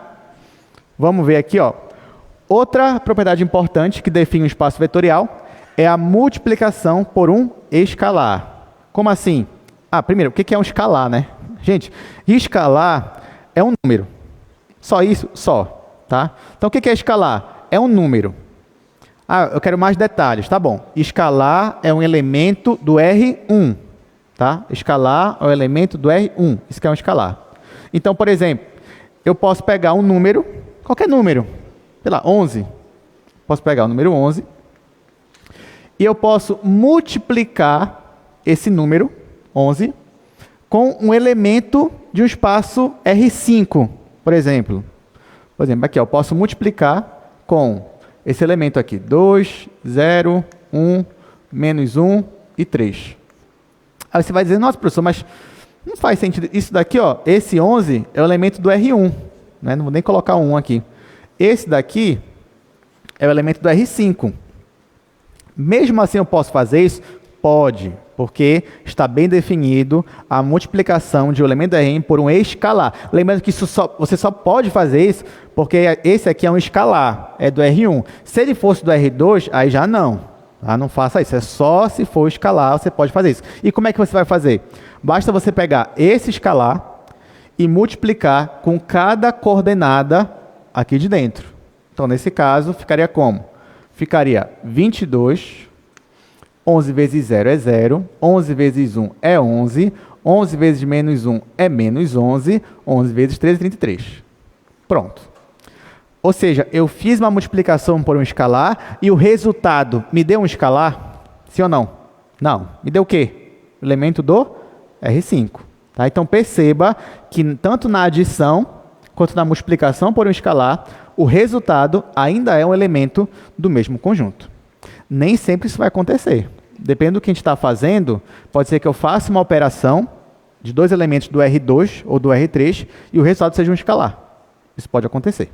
vamos ver aqui, ó. Outra propriedade importante que define um espaço vetorial é a multiplicação por um escalar. Como assim? Primeiro, o que é um escalar, né? Gente, escalar é um número. Só isso? Só. Tá? Então, o que é escalar? É um número. Eu quero mais detalhes. Tá bom. Escalar é um elemento do R1. Tá? Escalar é um elemento do R1. Isso que é um escalar. Então, por exemplo, eu posso pegar um número, qualquer número, sei lá, 11. Posso pegar o número 11 e eu posso multiplicar esse número, 11, com um elemento de um espaço R5, por exemplo. Por exemplo, aqui eu posso multiplicar com esse elemento aqui, 2, 0, 1, menos 1 e 3. Aí você vai dizer, nossa, professor, mas não faz sentido. Isso daqui, ó, esse 11 é o elemento do R1. Né? Não vou nem colocar 1 aqui. Esse daqui é o elemento do R5. Mesmo assim eu posso fazer isso? Pode, porque está bem definido a multiplicação de um elemento do R1 por um escalar. Lembrando que você só pode fazer isso porque esse aqui é um escalar, é do R1. Se ele fosse do R2, aí já não. Não faça isso, é só se for escalar você pode fazer isso. E como é que você vai fazer? Basta você pegar esse escalar e multiplicar com cada coordenada aqui de dentro. Então, nesse caso, ficaria como? Ficaria 22, 11 vezes 0 é 0, 11 vezes 1 é 11, 11 vezes menos 1 é menos 11, 11 vezes 3 é 33. Pronto. Ou seja, eu fiz uma multiplicação por um escalar e o resultado me deu um escalar? Sim ou não? Não. Me deu o quê? O elemento do R5. Tá? Então, perceba que tanto na adição quanto na multiplicação por um escalar, o resultado ainda é um elemento do mesmo conjunto. Nem sempre isso vai acontecer. dependendo do que a gente está fazendo, pode ser que eu faça uma operação de dois elementos do R2 ou do R3 e o resultado seja um escalar. Isso pode acontecer.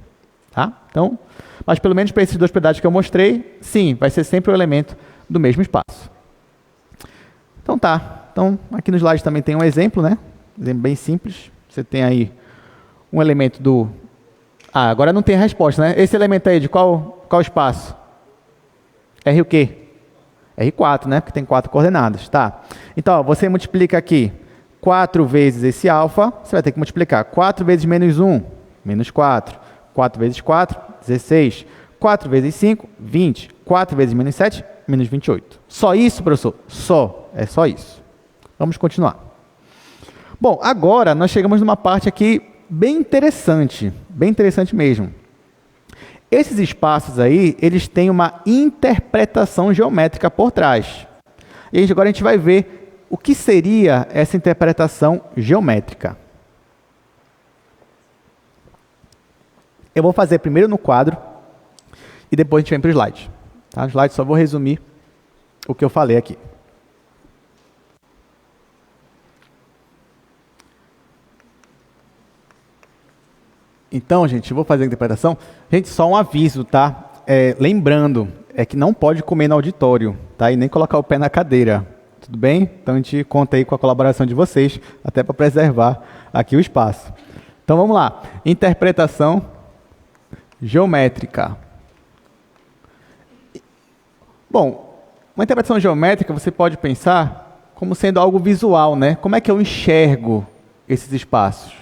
Tá? Então, mas pelo menos para esses dois pedaços que eu mostrei, sim, vai ser sempre o elemento do mesmo espaço. Então tá. Então, aqui no slide também tem um exemplo, né? Exemplo bem simples. Você tem aí um elemento do... Ah, agora não tem a resposta, né? Esse elemento aí, de qual espaço? R o quê? R4, né? Porque tem 4 coordenadas. Tá. Então, ó, você multiplica aqui 4 vezes esse alfa, você vai ter que multiplicar 4 vezes menos 1, menos 4. 4 vezes 4, 16. 4 vezes 5, 20. 4 vezes menos 7, menos 28. Só isso, professor? Só. É só isso. Vamos continuar. Bom, agora nós chegamos numa parte aqui bem interessante mesmo. Esses espaços aí, eles têm uma interpretação geométrica por trás. E agora a gente vai ver o que seria essa interpretação geométrica. Eu vou fazer primeiro no quadro e depois a gente vem para o slide. Tá? O slide só vou resumir o que eu falei aqui. Então, gente, eu vou fazer a interpretação. Gente, só um aviso, tá? Lembrando, que não pode comer no auditório, tá? E nem colocar o pé na cadeira. Tudo bem? Então, a gente conta aí com a colaboração de vocês, até para preservar aqui o espaço. Então, vamos lá. Interpretação geométrica. Bom, uma interpretação geométrica você pode pensar como sendo algo visual, né? Como é que eu enxergo esses espaços?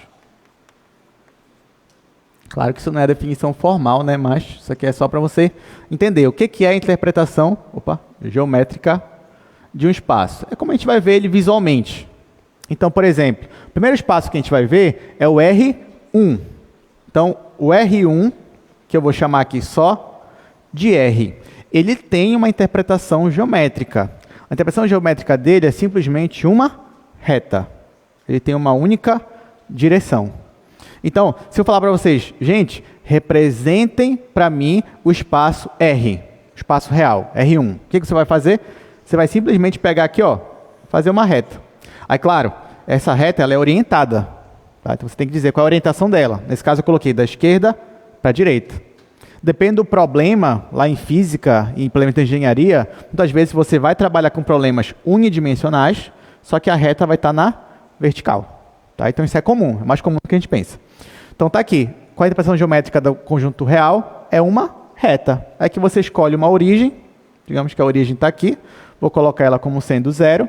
Claro que isso não é a definição formal, né? Mas isso aqui é só para você entender o que é a interpretação geométrica de um espaço. É como a gente vai ver ele visualmente. Então, por exemplo, o primeiro espaço que a gente vai ver é o R1. Então, o R1, que eu vou chamar aqui só de R, ele tem uma interpretação geométrica. A interpretação geométrica dele é simplesmente uma reta. Ele tem uma única direção. Então, se eu falar para vocês, gente, representem para mim o espaço R, o espaço real, R1. O que você vai fazer? Você vai simplesmente pegar aqui, ó, fazer uma reta. Aí, claro, essa reta ela é orientada. Tá? Então, você tem que dizer qual é a orientação dela. Nesse caso, eu coloquei da esquerda para a direita. Depende do problema, lá em física e implemento de engenharia, muitas vezes você vai trabalhar com problemas unidimensionais, só que a reta vai estar na vertical. Tá? Então, isso é comum, é mais comum do que a gente pensa. Então, está aqui. Qual a interpretação geométrica do conjunto real? É uma reta. É que você escolhe uma origem, digamos que a origem está aqui, vou colocar ela como sendo 0,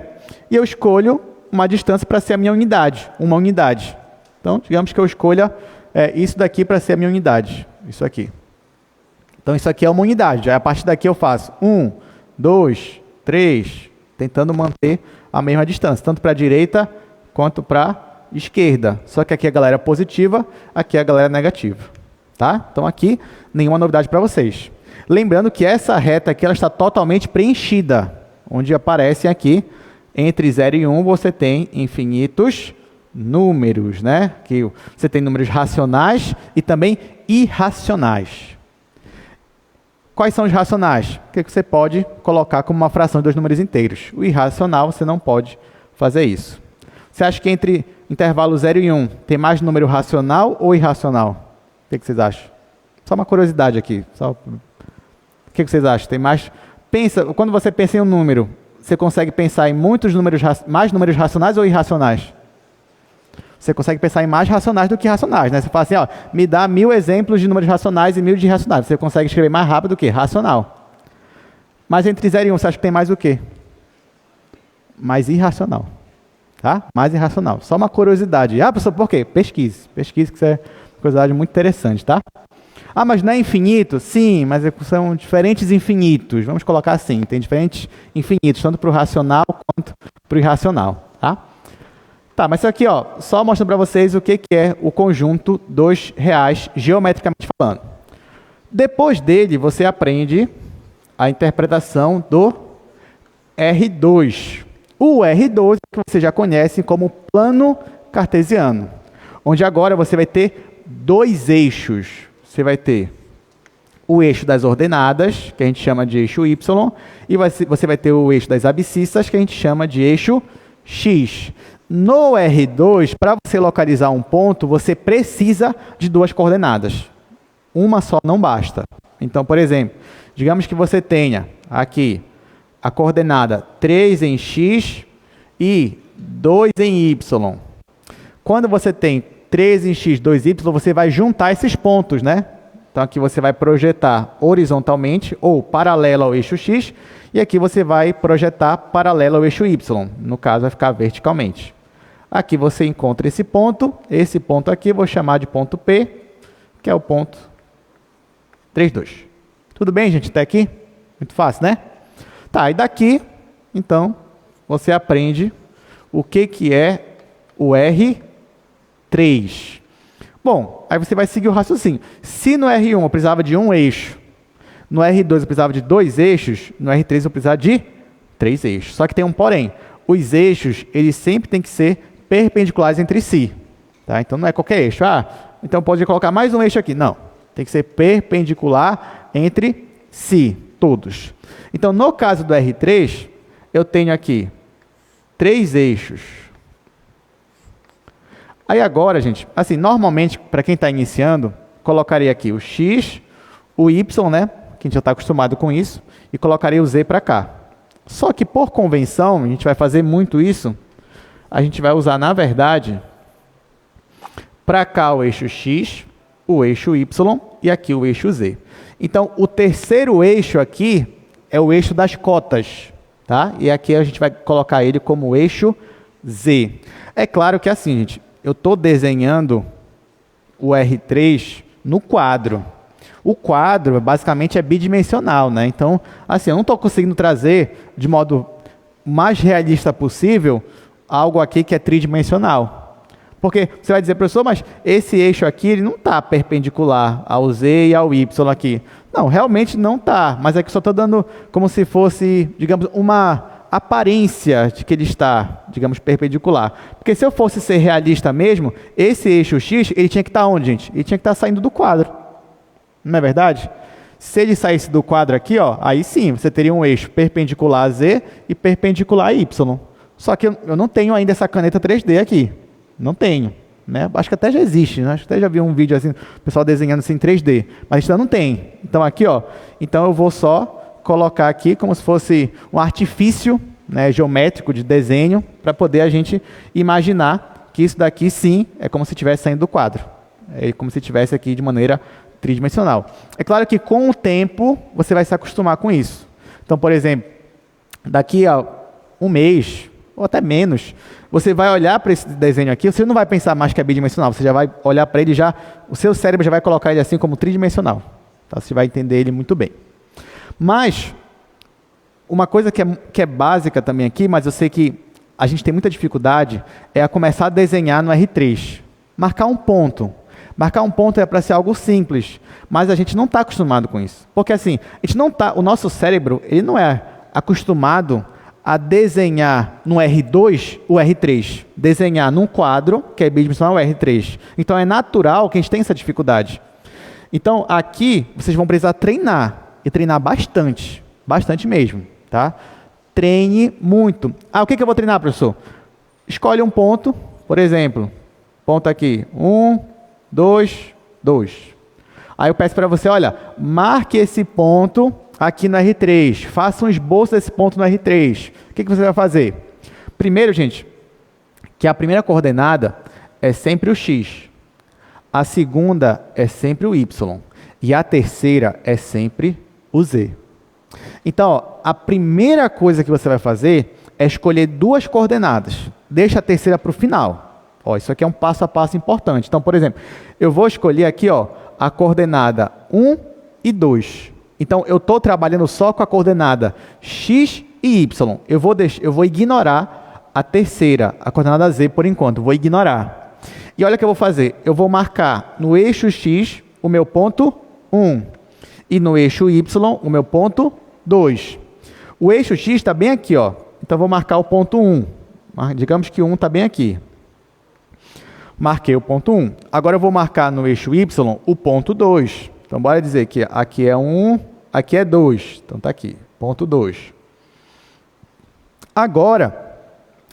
e eu escolho uma distância para ser a minha unidade, uma unidade. Então, digamos que eu escolha isso daqui para ser a minha unidade, isso aqui. Então, isso aqui é uma unidade. Aí, a partir daqui eu faço 1, 2, 3, tentando manter a mesma distância, tanto para a direita quanto para a esquerda. Só que aqui a galera é positiva, aqui a galera é negativa. Tá? Então, aqui, nenhuma novidade para vocês. Lembrando que essa reta aqui ela está totalmente preenchida, onde aparecem aqui, entre 0 e 1, você tem infinitos números, né? Que você tem números racionais e também irracionais. Quais são os racionais? O que você pode colocar como uma fração de dois números inteiros? O irracional, você não pode fazer isso. Você acha que entre intervalo 0 e 1 tem mais número racional ou irracional? O que vocês acham? Só uma curiosidade aqui. O que vocês acham? Tem mais? Quando você pensa em um número, você consegue pensar em mais números racionais ou irracionais? Você consegue pensar em mais racionais do que irracionais, né? Você fala assim, ó, me dá 1000 exemplos de números racionais e 1000 de irracionais. Você consegue escrever mais rápido do que racional. Mas entre 0 e 1, você acha que tem mais o quê? Mais irracional. Tá? Mais irracional. Só uma curiosidade. Ah, professor, por quê? Pesquise. Pesquise, que isso é uma curiosidade muito interessante, tá? Ah, mas não é infinito? Sim, mas são diferentes infinitos. Vamos colocar assim, tem diferentes infinitos, tanto para o racional quanto para o irracional, tá? Tá, mas isso aqui, ó, só mostrando para vocês o que é o conjunto dos reais, geometricamente falando. Depois dele, você aprende a interpretação do R2. O R2 que você já conhece como plano cartesiano, onde agora você vai ter dois eixos. Você vai ter o eixo das ordenadas, que a gente chama de eixo Y, e você vai ter o eixo das abscissas, que a gente chama de eixo X. No R2, para você localizar um ponto, você precisa de duas coordenadas. Uma só não basta. Então, por exemplo, digamos que você tenha aqui a coordenada 3 em X e 2 em Y. Quando você tem 3 em X, 2Y, você vai juntar esses pontos, né? Então, aqui você vai projetar horizontalmente ou paralelo ao eixo X, e aqui você vai projetar paralelo ao eixo Y. No caso, vai ficar verticalmente. Aqui você encontra esse ponto aqui eu vou chamar de ponto P, que é o ponto 3, 2. Tudo bem, gente, até aqui? Muito fácil, né? Tá, e daqui, então, você aprende o que é o R3. Bom, aí você vai seguir o raciocínio. Se no R1 eu precisava de um eixo, no R2 eu precisava de 2 eixos, no R3 eu precisava de 3 eixos. Só que tem um porém. Os eixos, eles sempre têm que ser perpendiculares entre si. Tá? Então não é qualquer eixo. Então pode colocar mais um eixo aqui. Não. Tem que ser perpendicular entre si, todos. Então, no caso do R3, eu tenho aqui 3 eixos. Aí agora, gente, assim, normalmente, para quem está iniciando, colocaria aqui o X, o Y, né? Que a gente já está acostumado com isso, e colocaria o Z para cá. Só que, por convenção, a gente vai fazer muito isso, a gente vai usar, na verdade, para cá o eixo X, o eixo Y e aqui o eixo Z. Então, o terceiro eixo aqui é o eixo das cotas, tá? E aqui a gente vai colocar ele como eixo Z. É claro que assim, gente, eu estou desenhando o R3 no quadro. O quadro, basicamente, é bidimensional, né? Então, assim, eu não estou conseguindo trazer, de modo mais realista possível, algo aqui que é tridimensional. Porque você vai dizer, professor, mas esse eixo aqui ele não está perpendicular ao Z e ao Y aqui. Não, realmente não está, mas é que só estou dando como se fosse, digamos, uma aparência de que ele está, digamos, perpendicular. Porque se eu fosse ser realista mesmo, esse eixo X, ele tinha que estar onde, gente? Ele tinha que estar saindo do quadro. Não é verdade? Se ele saísse do quadro aqui, ó, aí sim, você teria um eixo perpendicular a Z e perpendicular a Y. Só que eu não tenho ainda essa caneta 3D aqui. Não tenho. Né? Acho que até já existe. Né? Acho que até já vi um vídeo assim, o pessoal desenhando assim em 3D. Mas ainda não tem. Então aqui, ó, então eu vou só colocar aqui como se fosse um artifício, né, geométrico de desenho para poder a gente imaginar que isso daqui sim é como se estivesse saindo do quadro. É como se estivesse aqui de maneira tridimensional. É claro que com o tempo você vai se acostumar com isso. Então, por exemplo, daqui a um mês, ou até menos, você vai olhar para esse desenho aqui, você não vai pensar mais que é bidimensional, você já vai olhar para ele já, o seu cérebro já vai colocar ele assim como tridimensional. Tá? Você vai entender ele muito bem. Mas, uma coisa que é básica também aqui, mas eu sei que a gente tem muita dificuldade, é a começar a desenhar no R3. Marcar um ponto. Marcar um ponto é para ser algo simples, mas a gente não está acostumado com isso. Porque assim, a gente não tá, o nosso cérebro ele não é acostumado a desenhar no R2 o R3. Desenhar num quadro, que é bidimensional, o R3. Então é natural que a gente tenha essa dificuldade. Então aqui vocês vão precisar treinar, e treinar bastante. Bastante mesmo. Tá? Treine muito. O que eu vou treinar, professor? Escolhe um ponto, por exemplo, ponto aqui, 1, 2, 2. Aí eu peço para você, olha, marque esse ponto aqui no R3, faça um esboço desse ponto no R3. O que você vai fazer? Primeiro, gente, que a primeira coordenada é sempre o X, a segunda é sempre o Y, e a terceira é sempre o Z. Então, ó, a primeira coisa que você vai fazer é escolher duas coordenadas. Deixa a terceira para o final. Ó, isso aqui é um passo a passo importante. Então, por exemplo, eu vou escolher aqui, ó, a coordenada 1 e 2. Então, eu estou trabalhando só com a coordenada X e Y. Eu vou ignorar a terceira, a coordenada Z por enquanto. Vou ignorar. E olha o que eu vou fazer. Eu vou marcar no eixo X o meu ponto 1. E no eixo Y o meu ponto 2. O eixo X está bem aqui, ó. Então, eu vou marcar o ponto 1. Digamos que 1 está bem aqui. Marquei o ponto 1. Agora eu vou marcar no eixo Y o ponto 2. Então, bora dizer que aqui é 1, aqui é 2. Então, está aqui, ponto 2. Agora,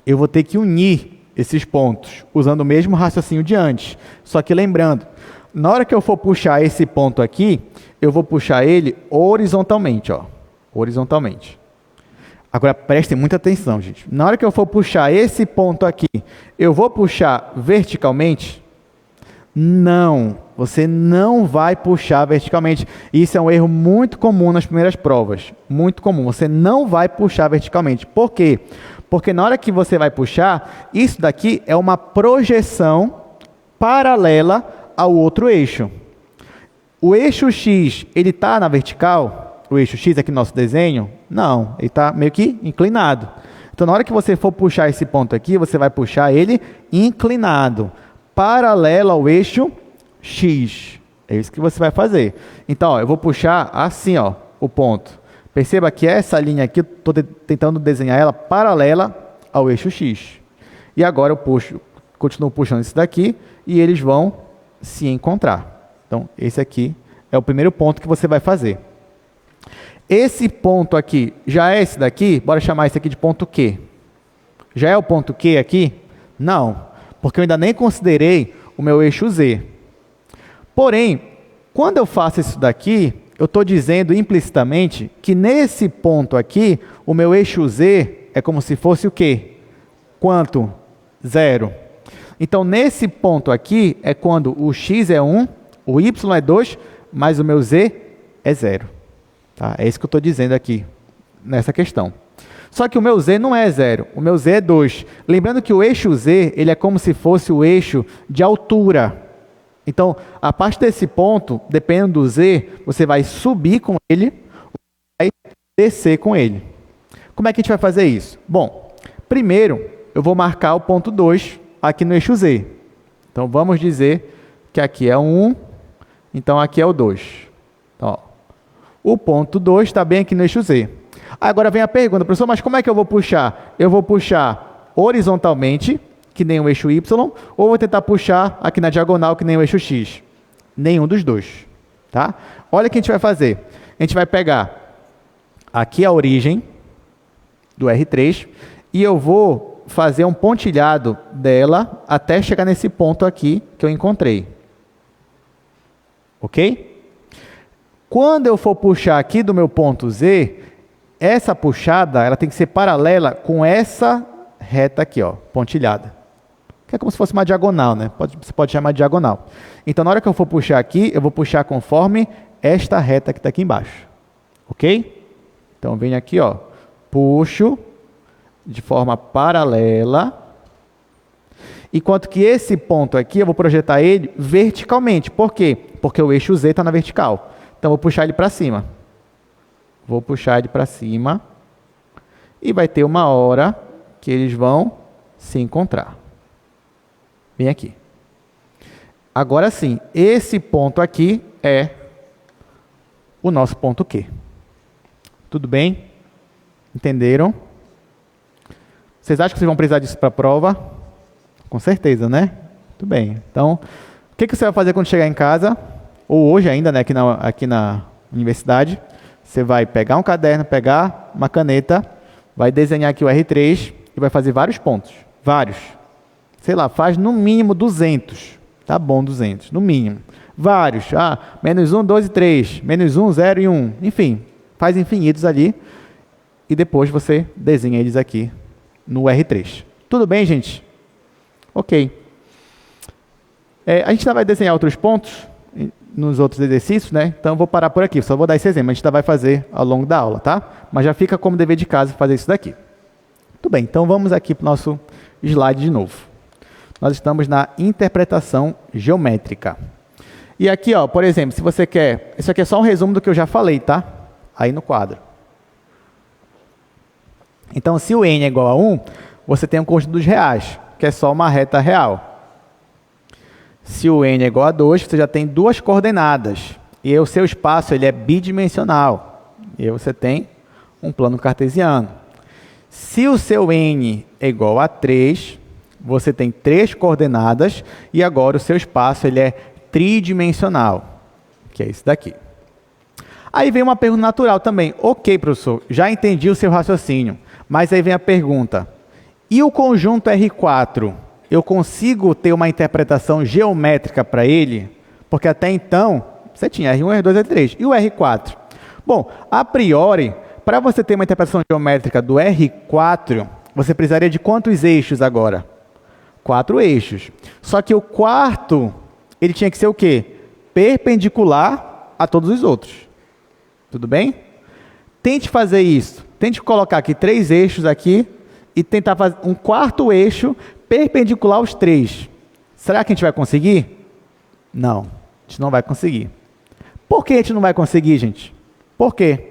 eu vou ter que unir esses pontos, usando o mesmo raciocínio de antes. Só que lembrando, na hora que eu for puxar esse ponto aqui, eu vou puxar ele horizontalmente, ó. Horizontalmente. Agora, prestem muita atenção, gente. Na hora que eu for puxar esse ponto aqui, eu vou puxar verticalmente? Não, você não vai puxar verticalmente. Isso é um erro muito comum nas primeiras provas. Muito comum. Você não vai puxar verticalmente. Por quê? Porque na hora que você vai puxar, isso daqui é uma projeção paralela ao outro eixo. O eixo X, ele está na vertical? O eixo X aqui no nosso desenho? Não, ele está meio que inclinado. Então, na hora que você for puxar esse ponto aqui, você vai puxar ele inclinado, paralelo ao eixo X. É isso que você vai fazer. Então, ó, eu vou puxar assim, ó, o ponto. Perceba que essa linha aqui, estou tentando desenhar ela paralela ao eixo X. E agora eu continuo puxando isso daqui e eles vão se encontrar. Então, esse aqui é o primeiro ponto que você vai fazer. Esse ponto aqui já é esse daqui? Bora chamar esse aqui de ponto Q. Já é o ponto Q aqui? Não, porque eu ainda nem considerei o meu eixo Z. Porém, quando eu faço isso daqui, eu estou dizendo implicitamente que nesse ponto aqui, o meu eixo Z é como se fosse o quê? Quanto? 0. Então, nesse ponto aqui, é quando o X é 1, o Y é 2, mas o meu Z é 0. Tá? É isso que eu estou dizendo aqui, nessa questão. Só que o meu Z não é 0, o meu Z é 2. Lembrando que o eixo Z, ele é como se fosse o eixo de altura. Então, a partir desse ponto, dependendo do Z, você vai subir com ele, ou vai descer com ele. Como é que a gente vai fazer isso? Bom, primeiro, eu vou marcar o ponto 2 aqui no eixo Z. Então, vamos dizer que aqui é o 1, então aqui é o 2. Então, ó, o ponto 2 está bem aqui no eixo Z. Agora vem a pergunta, professor, mas como é que eu vou puxar? Eu vou puxar horizontalmente, que nem o eixo Y, ou vou tentar puxar aqui na diagonal, que nem o eixo X? Nenhum dos dois. Tá? Olha o que a gente vai fazer. A gente vai pegar aqui a origem do R3 e eu vou fazer um pontilhado dela até chegar nesse ponto aqui que eu encontrei. Ok? Quando eu for puxar aqui do meu ponto Z, essa puxada ela tem que ser paralela com essa reta aqui, ó, pontilhada. Que é como se fosse uma diagonal, né? Você pode chamar de diagonal. Então, na hora que eu for puxar aqui, eu vou puxar conforme esta reta que está aqui embaixo. Ok? Então, venho aqui, ó, puxo de forma paralela. Enquanto que esse ponto aqui, eu vou projetar ele verticalmente. Por quê? Porque o eixo Z está na vertical. Então, vou puxar ele para cima. Vou puxar ele para cima. E vai ter uma hora que eles vão se encontrar. Bem aqui. Agora sim, esse ponto aqui é o nosso ponto Q. Tudo bem? Entenderam? Vocês acham que vocês vão precisar disso para a prova? Com certeza, né? Muito bem. Então, o que você vai fazer quando chegar em casa? Ou hoje ainda, né, aqui na universidade, você vai pegar um caderno, pegar uma caneta, vai desenhar aqui o R3 e vai fazer vários pontos. Vários. Sei lá, faz no mínimo 200. Tá bom, 200, no mínimo. Vários. Menos 1, 2 e 3. Menos 1, 0 e 1. Enfim, faz infinitos ali. E depois você desenha eles aqui no R3. Tudo bem, gente? Ok. A gente ainda vai desenhar outros pontos nos outros exercícios, né? Então, eu vou parar por aqui. Só vou dar esse exemplo. A gente ainda vai fazer ao longo da aula, tá? Mas já fica como dever de casa fazer isso daqui. Muito bem. Então, vamos aqui para o nosso slide de novo. Nós estamos na interpretação geométrica. E aqui, ó, por exemplo, se você quer... Isso aqui é só um resumo do que eu já falei, tá? Aí no quadro. Então, se o n é igual a 1, você tem um conjunto dos reais, que é só uma reta real. Se o n é igual a 2, você já tem duas coordenadas. E o seu espaço ele é bidimensional. E aí você tem um plano cartesiano. Se o seu n é igual a 3, você tem 3 coordenadas. E agora o seu espaço ele é tridimensional. que é esse daqui. Aí vem uma pergunta natural também. Ok, professor, já entendi o seu raciocínio, mas aí vem a pergunta. E o conjunto R4, eu consigo ter uma interpretação geométrica para ele? Porque até então, você tinha R1, R2, R3. E o R4? Bom, a priori, para você ter uma interpretação geométrica do R4, você precisaria de quantos eixos agora? 4 eixos. Só que o quarto, ele tinha que ser o quê? Perpendicular a todos os outros. Tudo bem? Tente fazer isso. Tente colocar aqui 3 eixos aqui e tentar fazer um quarto eixo perpendicular aos 3. Será que a gente vai conseguir? Não, a gente não vai conseguir. Por que a gente não vai conseguir, gente? Por quê?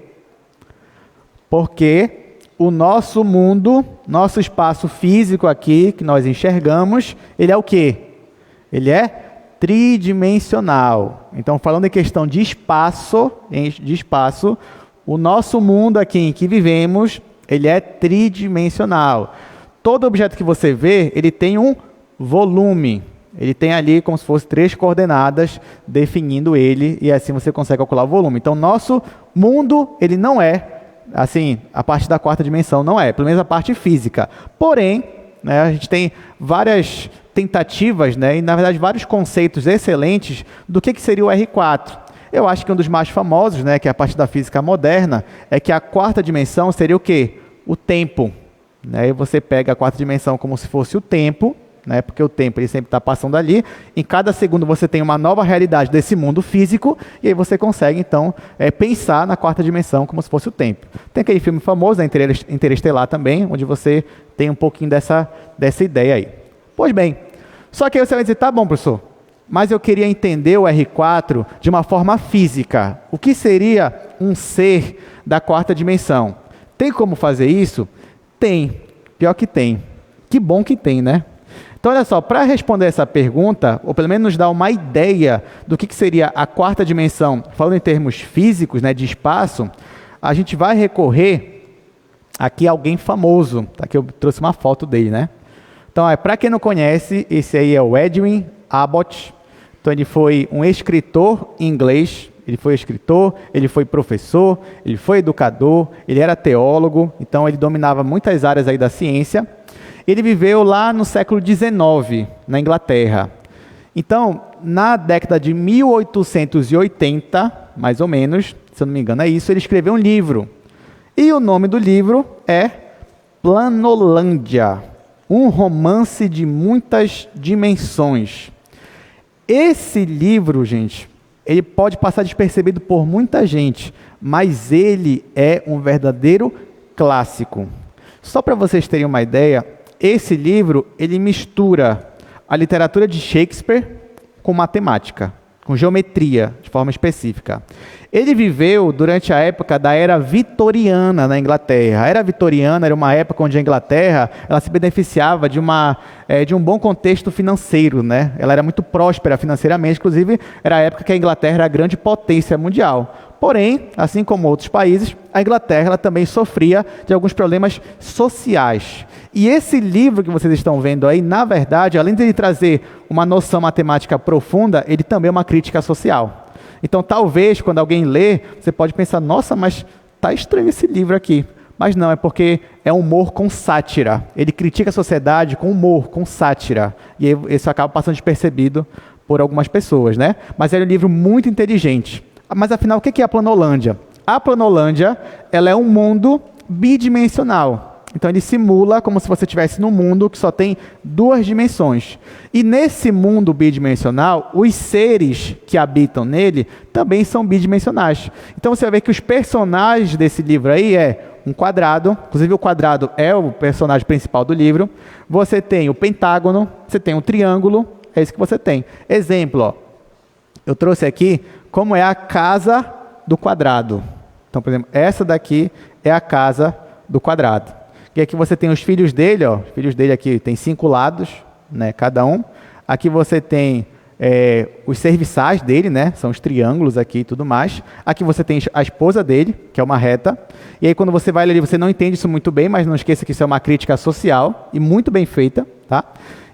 Porque o nosso mundo, nosso espaço físico aqui, que nós enxergamos, ele é o quê? Ele é tridimensional. Então, falando em questão de espaço, o nosso mundo aqui em que vivemos, ele é tridimensional. Todo objeto que você vê, ele tem um volume. Ele tem ali como se fosse 3 coordenadas definindo ele, e assim você consegue calcular o volume. Então, nosso mundo, ele não é, assim, a parte da 4ª dimensão não é, pelo menos a parte física. Porém, né, a gente tem várias tentativas, né, e na verdade vários conceitos excelentes do que seria o R4. Eu acho que um dos mais famosos, né, que é a parte da física moderna, é que a 4ª dimensão seria o quê? O tempo. Né? E você pega a 4ª dimensão como se fosse o tempo, né, porque o tempo ele sempre está passando ali. Em cada segundo você tem uma nova realidade desse mundo físico, e aí você consegue, então, pensar na 4ª dimensão como se fosse o tempo. Tem aquele filme famoso, né, Interestelar também, onde você tem um pouquinho dessa ideia aí. Pois bem, só que aí você vai dizer, tá bom, professor, mas eu queria entender o R4 de uma forma física. O que seria um ser da 4ª dimensão? Tem como fazer isso? Tem. Pior que tem. Que bom que tem, né? Então, olha só, para responder essa pergunta, ou pelo menos nos dar uma ideia do que seria a 4ª dimensão, falando em termos físicos, né, de espaço, a gente vai recorrer aqui a alguém famoso. Aqui eu trouxe uma foto dele, né? Então, para quem não conhece, esse aí é o Edwin Abbott. Então, ele foi um escritor inglês, ele foi escritor, ele foi professor, ele foi educador, ele era teólogo, então ele dominava muitas áreas aí da ciência. Ele viveu lá no século XIX, na Inglaterra. Então, na década de 1880, mais ou menos, se eu não me engano é isso, ele escreveu um livro. E o nome do livro é Planolândia, um romance de muitas dimensões. Esse livro, gente, ele pode passar despercebido por muita gente, mas ele é um verdadeiro clássico. Só para vocês terem uma ideia, esse livro, ele mistura a literatura de Shakespeare com matemática, com geometria, de forma específica. Ele viveu durante a época da Era Vitoriana na Inglaterra. A Era Vitoriana era uma época onde a Inglaterra ela se beneficiava de um bom contexto financeiro, né? Ela era muito próspera financeiramente, inclusive era a época que a Inglaterra era a grande potência mundial. Porém, assim como outros países, a Inglaterra ela também sofria de alguns problemas sociais. E esse livro que vocês estão vendo aí, na verdade, além de ele trazer uma noção matemática profunda, ele também é uma crítica social. Então, talvez, quando alguém lê, você pode pensar, nossa, mas está estranho esse livro aqui. Mas não, é porque é humor com sátira. Ele critica a sociedade com humor, com sátira. E aí, isso acaba passando despercebido por algumas pessoas, né? Mas é um livro muito inteligente. Mas, afinal, o que é a Planolândia? A Planolândia, ela é um mundo bidimensional. Então, ele simula como se você estivesse num mundo que só tem 2 dimensões. E nesse mundo bidimensional, os seres que habitam nele também são bidimensionais. Então, você vai ver que os personagens desse livro aí é um quadrado. Inclusive, o quadrado é o personagem principal do livro. Você tem o pentágono, você tem um triângulo. É isso que você tem. Exemplo, ó, eu trouxe aqui como é a casa do quadrado. Então, por exemplo, essa daqui é a casa do quadrado. E aqui você tem os filhos dele, ó. Os filhos dele aqui tem 5 lados, né, cada um. Aqui você tem os serviçais dele, né, são os triângulos aqui e tudo mais. Aqui você tem a esposa dele, que é uma reta. E aí quando você vai ali, você não entende isso muito bem, mas não esqueça que isso é uma crítica social e muito bem feita, tá?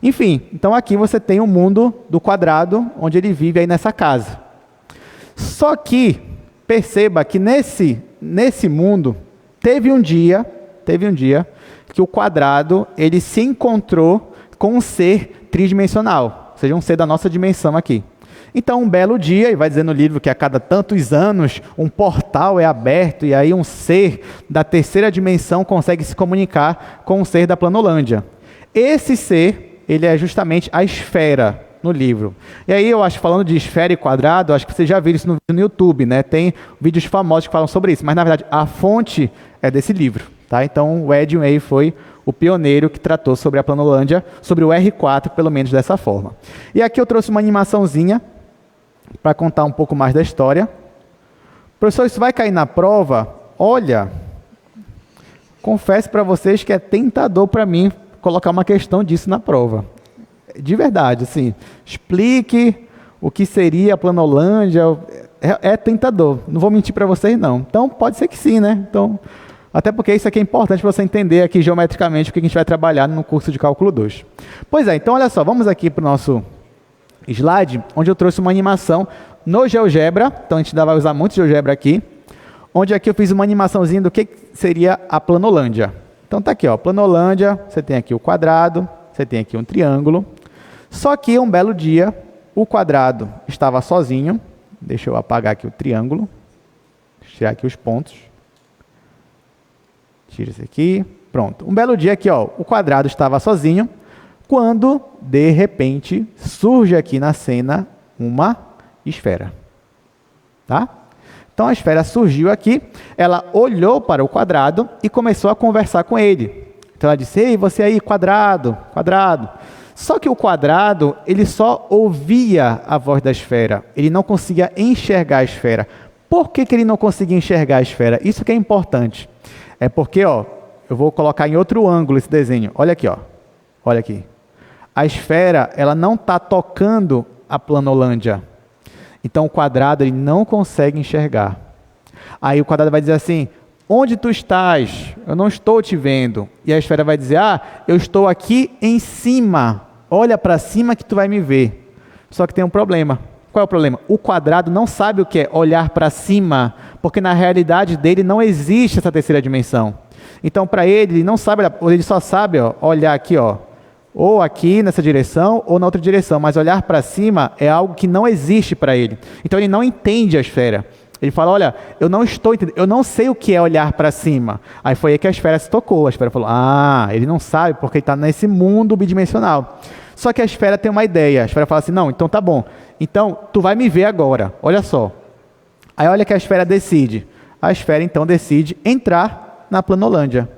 Enfim, então aqui você tem o mundo do quadrado, onde ele vive aí nessa casa. Só que, perceba que nesse mundo, teve um dia que o quadrado, ele se encontrou com um ser tridimensional, ou seja, um ser da nossa dimensão aqui. Então, um belo dia, e vai dizer no livro que a cada tantos anos um portal é aberto e aí um ser da terceira dimensão consegue se comunicar com um ser da Planolândia. Esse ser, ele é justamente a esfera no livro. E aí eu acho, falando de esfera e quadrado, acho que vocês já viram isso no YouTube, né? Tem vídeos famosos que falam sobre isso, mas na verdade a fonte é desse livro, tá? Então o Ed Way foi o pioneiro que tratou sobre a Planolândia, sobre o R4, pelo menos dessa forma. E aqui eu trouxe uma animaçãozinha para contar um pouco mais da história. Professor, isso vai cair na prova? Olha, confesso para vocês que é tentador para mim colocar uma questão disso na prova. De verdade, assim, explique o que seria a Planolândia, é tentador, não vou mentir para vocês não. Então, pode ser que sim, né? Então, até porque isso aqui é importante para você entender aqui geometricamente o que a gente vai trabalhar no curso de Cálculo 2. Pois é, então olha só, vamos aqui para o nosso slide, onde eu trouxe uma animação no GeoGebra, então a gente ainda vai usar muito GeoGebra aqui, onde aqui eu fiz uma animaçãozinha do que seria a Planolândia. Então tá aqui, ó, Planolândia, você tem aqui o quadrado, você tem aqui um triângulo, só que um belo dia, o quadrado estava sozinho, deixa eu apagar aqui o triângulo, tirar aqui os pontos, tira esse aqui, pronto. Um belo dia aqui, ó, o quadrado estava sozinho, quando, de repente, surge aqui na cena uma esfera. Tá? Então, a esfera surgiu aqui, ela olhou para o quadrado e começou a conversar com ele. Então, ela disse, ei, você aí, quadrado, quadrado. Só que o quadrado, ele só ouvia a voz da esfera, ele não conseguia enxergar a esfera. Por que ele não conseguia enxergar a esfera? Isso que é importante. É porque, ó, eu vou colocar em outro ângulo esse desenho. Olha aqui, ó. Olha aqui. A esfera, ela não está tocando a Planolândia. Então, o quadrado, ele não consegue enxergar. Aí o quadrado vai dizer assim, onde tu estás? Eu não estou te vendo. E a esfera vai dizer, eu estou aqui em cima. Olha para cima que tu vai me ver. Só que tem um problema. Qual é o problema? O quadrado não sabe o que é olhar para cima, porque na realidade dele não existe essa terceira dimensão. Então, para ele, ele não sabe, ele só sabe olhar aqui, ó, ou aqui nessa direção ou na outra direção, mas olhar para cima é algo que não existe para ele. Então ele não entende a esfera. Ele fala, olha, eu não estou entendendo, eu não sei o que é olhar para cima. Aí foi aí que a esfera se tocou. A esfera falou, ele não sabe porque ele está nesse mundo bidimensional. Só que a esfera tem uma ideia. A esfera fala assim, não, então tá bom. Então tu vai me ver agora, olha só. Aí olha que a esfera decide. A esfera então decide entrar na Planolândia.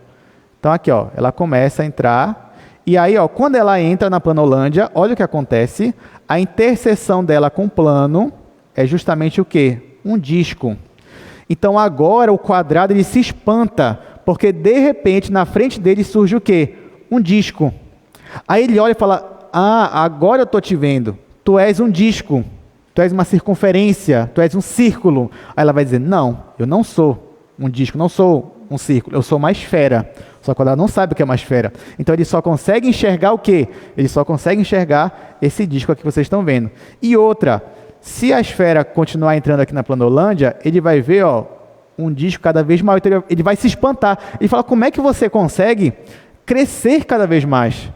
Então aqui, ó, ela começa a entrar. E aí, ó, quando ela entra na Planolândia, olha o que acontece. A interseção dela com o plano é justamente o quê? Um disco. Então, agora o quadrado ele se espanta, porque de repente na frente dele surge o quê? Um disco. Aí ele olha e fala, agora eu estou te vendo. Tu és um disco, tu és uma circunferência, tu és um círculo. Aí ela vai dizer, não, eu não sou um disco, não sou um círculo, eu sou uma esfera. Só que ela não sabe o que é uma esfera. Então ele só consegue enxergar o quê? Ele só consegue enxergar esse disco aqui que vocês estão vendo. E outra, se a esfera continuar entrando aqui na Planolândia, ele vai ver, ó, um disco cada vez maior. Ele vai se espantar. Ele fala, como é que você consegue crescer cada vez mais?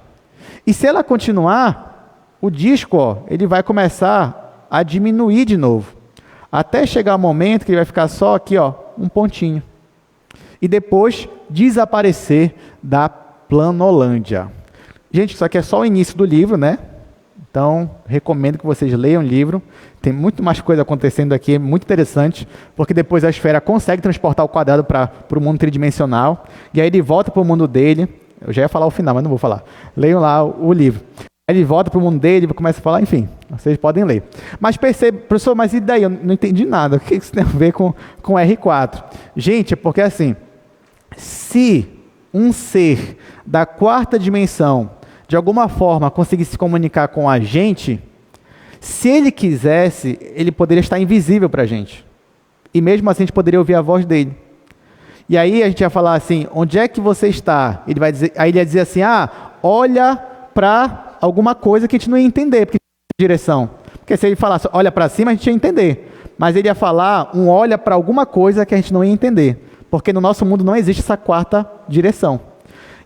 E se ela continuar, o disco, ó, ele vai começar a diminuir de novo. Até chegar o momento que ele vai ficar só aqui, ó, um pontinho. E depois desaparecer da Planolândia. Gente, isso aqui é só o início do livro, né? Então, recomendo que vocês leiam o livro. Tem muito mais coisa acontecendo aqui, muito interessante, porque depois a esfera consegue transportar o quadrado para o mundo tridimensional, e aí ele volta para o mundo dele. Eu já ia falar o final, mas não vou falar. Leiam lá o livro. Aí ele volta para o mundo dele, começa a falar, enfim, vocês podem ler. Mas perceba, professor, mas e daí? Eu não entendi nada. O que isso tem a ver com R4? Gente, é porque assim, se um ser da quarta dimensão, de alguma forma, conseguisse se comunicar com a gente, se ele quisesse, ele poderia estar invisível para a gente. E mesmo assim a gente poderia ouvir a voz dele. E aí a gente ia falar assim, onde é que você está? Ele vai dizer, aí ele ia dizer assim, olha para alguma coisa que a gente não ia entender, porque direção. Porque se ele falasse, olha para cima, a gente ia entender. mas ele ia falar um olha para alguma coisa que a gente não ia entender, porque no nosso mundo não existe essa quarta direção.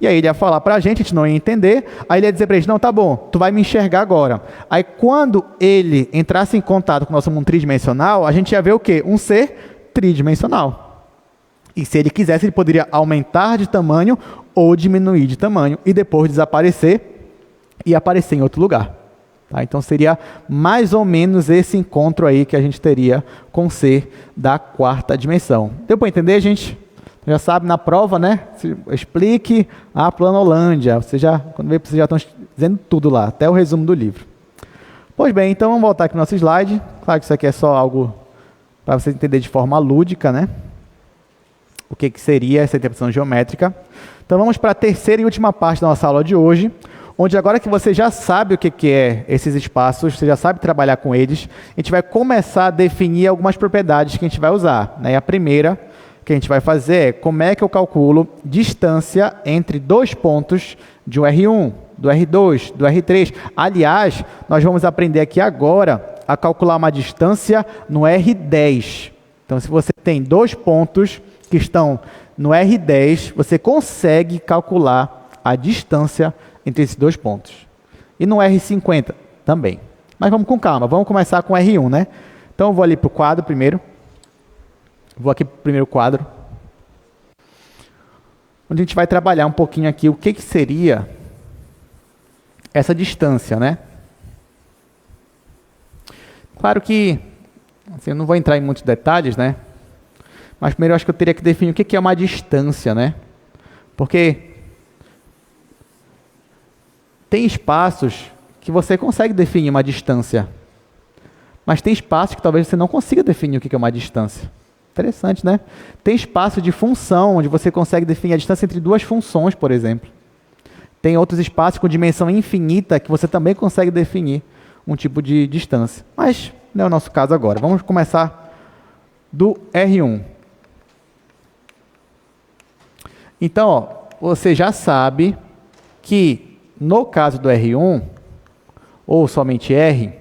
E aí ele ia falar para a gente não ia entender, aí ele ia dizer para a gente, não, tá bom, tu vai me enxergar agora. Aí quando ele entrasse em contato com o nosso mundo tridimensional, a gente ia ver o quê? Um ser tridimensional. E se ele quisesse, ele poderia aumentar de tamanho ou diminuir de tamanho, e depois desaparecer e aparecer em outro lugar. Tá? Então seria mais ou menos esse encontro aí que a gente teria com o ser da quarta dimensão. Deu para entender, gente? Já sabe, na prova, né? Explique a Planolândia. Quando vê, vocês já estão dizendo tudo lá, até o resumo do livro. Pois bem, então vamos voltar aqui no nosso slide. Claro que isso aqui é só algo para você entender de forma lúdica, né? O que seria essa interpretação geométrica. Então vamos para a terceira e última parte da nossa aula de hoje, onde agora que você já sabe o que é esses espaços, você já sabe trabalhar com eles, a gente vai começar a definir algumas propriedades que a gente vai usar. Né? E a primeira que a gente vai fazer é como é que eu calculo distância entre dois pontos de um R1, do R2, do R3. Aliás, nós vamos aprender aqui agora a calcular uma distância no R10. Então, se você tem dois pontos que estão no R10, você consegue calcular a distância entre esses dois pontos. E no R50 também. Mas vamos com calma, vamos começar com R1, né? Então, eu vou ali para o quadro primeiro. Vou aqui para o primeiro quadro, onde a gente vai trabalhar um pouquinho aqui o que seria essa distância, né? Claro que assim, eu não vou entrar em muitos detalhes, né? Mas primeiro eu acho que eu teria que definir o que é uma distância, né? Porque tem espaços que você consegue definir uma distância, mas tem espaços que talvez você não consiga definir o que é uma distância. Interessante, né? Tem espaço de função, onde você consegue definir a distância entre duas funções, por exemplo. Tem outros espaços com dimensão infinita que você também consegue definir um tipo de distância. Mas não é o nosso caso agora. Vamos começar do R1. Então, ó, você já sabe que no caso do R1, ou somente R,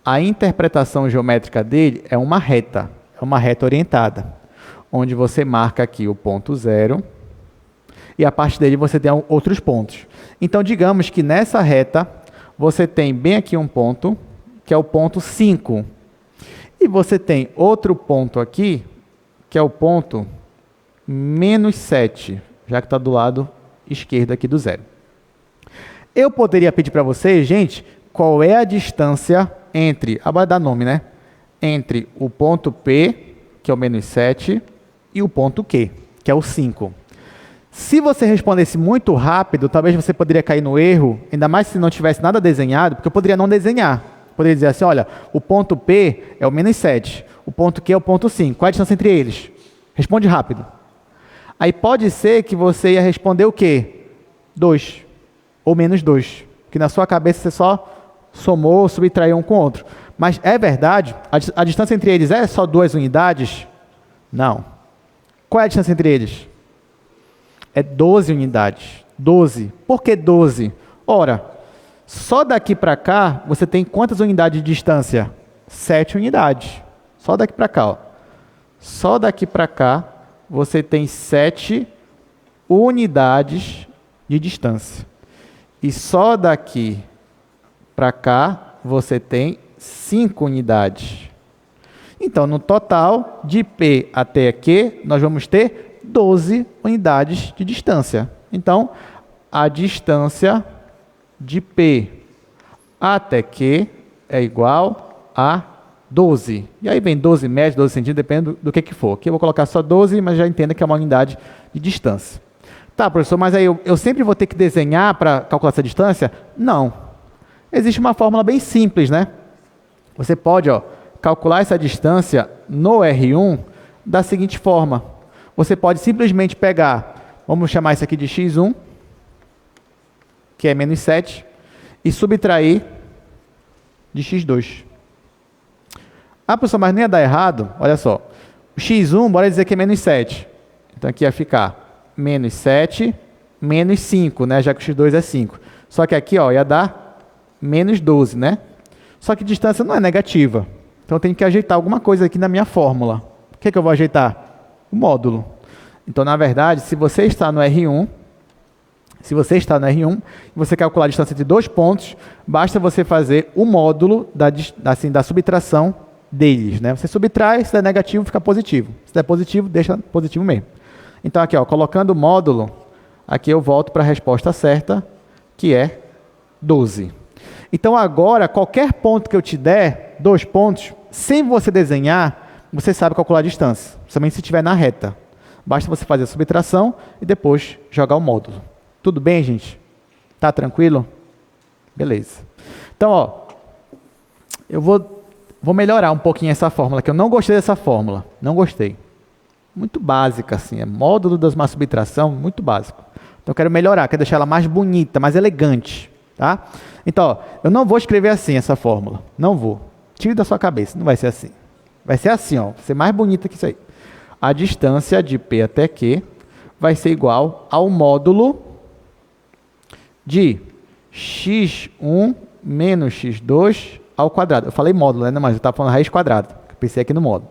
a interpretação geométrica dele é uma reta. É uma reta orientada, onde você marca aqui o ponto 0 e a partir dele você tem outros pontos. Então, digamos que nessa reta você tem bem aqui um ponto, que é o ponto 5. E você tem outro ponto aqui, que é o ponto menos 7, já que está do lado esquerdo aqui do 0. Eu poderia pedir para vocês, gente, qual é a distância entre, vai dar nome, né? Entre o ponto P, que é o menos 7, e o ponto Q, que é o 5. Se você respondesse muito rápido, talvez você poderia cair no erro, ainda mais se não tivesse nada desenhado, porque eu poderia não desenhar. Eu poderia dizer assim, olha, o ponto P é o menos 7, o ponto Q é o ponto 5. Qual é a distância entre eles? Responde rápido. Aí pode ser que você ia responder o quê? 2, ou menos 2, que na sua cabeça você só somou, subtraiu um com o outro. Mas é verdade? A distância entre eles é só 2 unidades? Não. Qual é a distância entre eles? É 12 unidades. 12. Por que 12? Ora, só daqui para cá você tem quantas unidades de distância? 7 unidades. Só daqui para cá. Ó. Só daqui para cá você tem 7 unidades de distância. E só daqui para cá você tem 5 unidades. Então, no total, de P até Q, nós vamos ter 12 unidades de distância. Então, a distância de P até Q é igual a 12. E aí vem 12 metros, 12 centímetros, depende do que for. Aqui eu vou colocar só 12, mas já entenda que é uma unidade de distância. Tá, professor, mas aí eu sempre vou ter que desenhar para calcular essa distância? Não. Existe uma fórmula bem simples, né? Você pode calcular essa distância no R1 da seguinte forma. Você pode simplesmente pegar, vamos chamar isso aqui de x1, que é menos 7, e subtrair de x2. Ah, professor, mas não ia dar errado? Olha só. O x1, bora dizer que é menos 7. Então aqui ia ficar menos 7, menos 5, né? Já que o x2 é 5. Só que aqui ia dar menos 12, né? Só que distância não é negativa. Então eu tenho que ajeitar alguma coisa aqui na minha fórmula. O que é que eu vou ajeitar? O módulo. Então, na verdade, se você está no R1, e você calcular a distância entre dois pontos, basta você fazer o módulo da subtração deles, né? Você subtrai, se der negativo, fica positivo. Se der positivo, deixa positivo mesmo. Então, aqui, ó, colocando o módulo, aqui eu volto para a resposta certa, que é 12. Então, agora, qualquer ponto que eu te der, 2 pontos, sem você desenhar, você sabe calcular a distância, somente se estiver na reta. Basta você fazer a subtração e depois jogar o módulo. Tudo bem, gente? Tá tranquilo? Beleza. Então, ó, eu vou melhorar um pouquinho essa fórmula, que eu não gostei dessa fórmula. Não gostei. Muito básica, assim. É módulo das uma subtração, muito básico. Então, eu quero melhorar, quero deixar ela mais bonita, mais elegante. Tá? Então, ó, eu não vou escrever assim essa fórmula. Não vou. Tire da sua cabeça, não vai ser assim. Vai ser assim, ó. Vai ser mais bonita que isso aí. A distância de P até Q vai ser igual ao módulo de x1 menos x2 ao quadrado. Eu falei módulo, né? Mas eu estava falando raiz quadrada. Eu pensei aqui no módulo.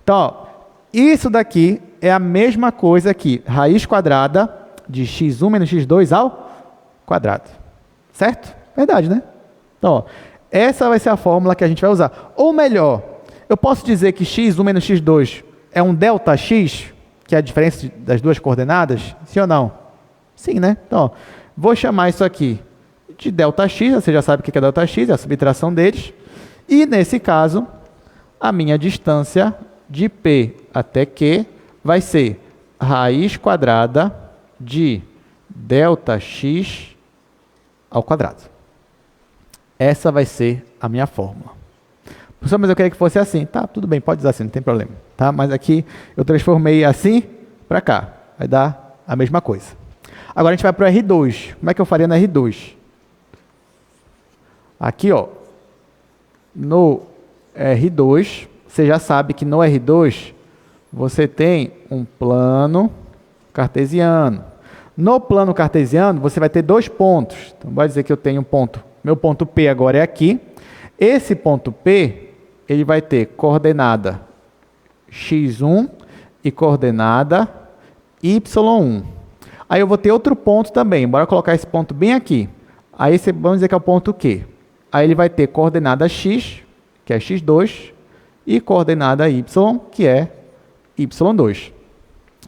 Então, ó, isso daqui é a mesma coisa que raiz quadrada de x1 menos x2 ao quadrado. Certo? Verdade, né? Então, ó, essa vai ser a fórmula que a gente vai usar. Ou melhor, eu posso dizer que x1 menos x2 é um ΔX, que é a diferença das duas coordenadas? Sim ou não? Sim, né? Então, ó, vou chamar isso aqui de ΔX, você já sabe o que é ΔX, é a subtração deles. E, nesse caso, a minha distância de P até Q vai ser raiz quadrada de ΔX ao quadrado. Essa vai ser a minha fórmula. Professor, mas eu queria que fosse assim. Tá, tudo bem, pode usar assim, não tem problema. Tá? Mas aqui eu transformei assim para cá. Vai dar a mesma coisa. Agora a gente vai para o R2. Como é que eu faria no R2? Aqui, ó, no R2, você já sabe que no R2 você tem um plano cartesiano. No plano cartesiano, você vai ter 2 pontos. Então, vai dizer que eu tenho um ponto. Meu ponto P agora é aqui. Esse ponto P, ele vai ter coordenada x1 e coordenada y1. Aí eu vou ter outro ponto também. Bora colocar esse ponto bem aqui. Aí vamos dizer que é o ponto Q. Aí ele vai ter coordenada x, que é x2, e coordenada y, que é y2.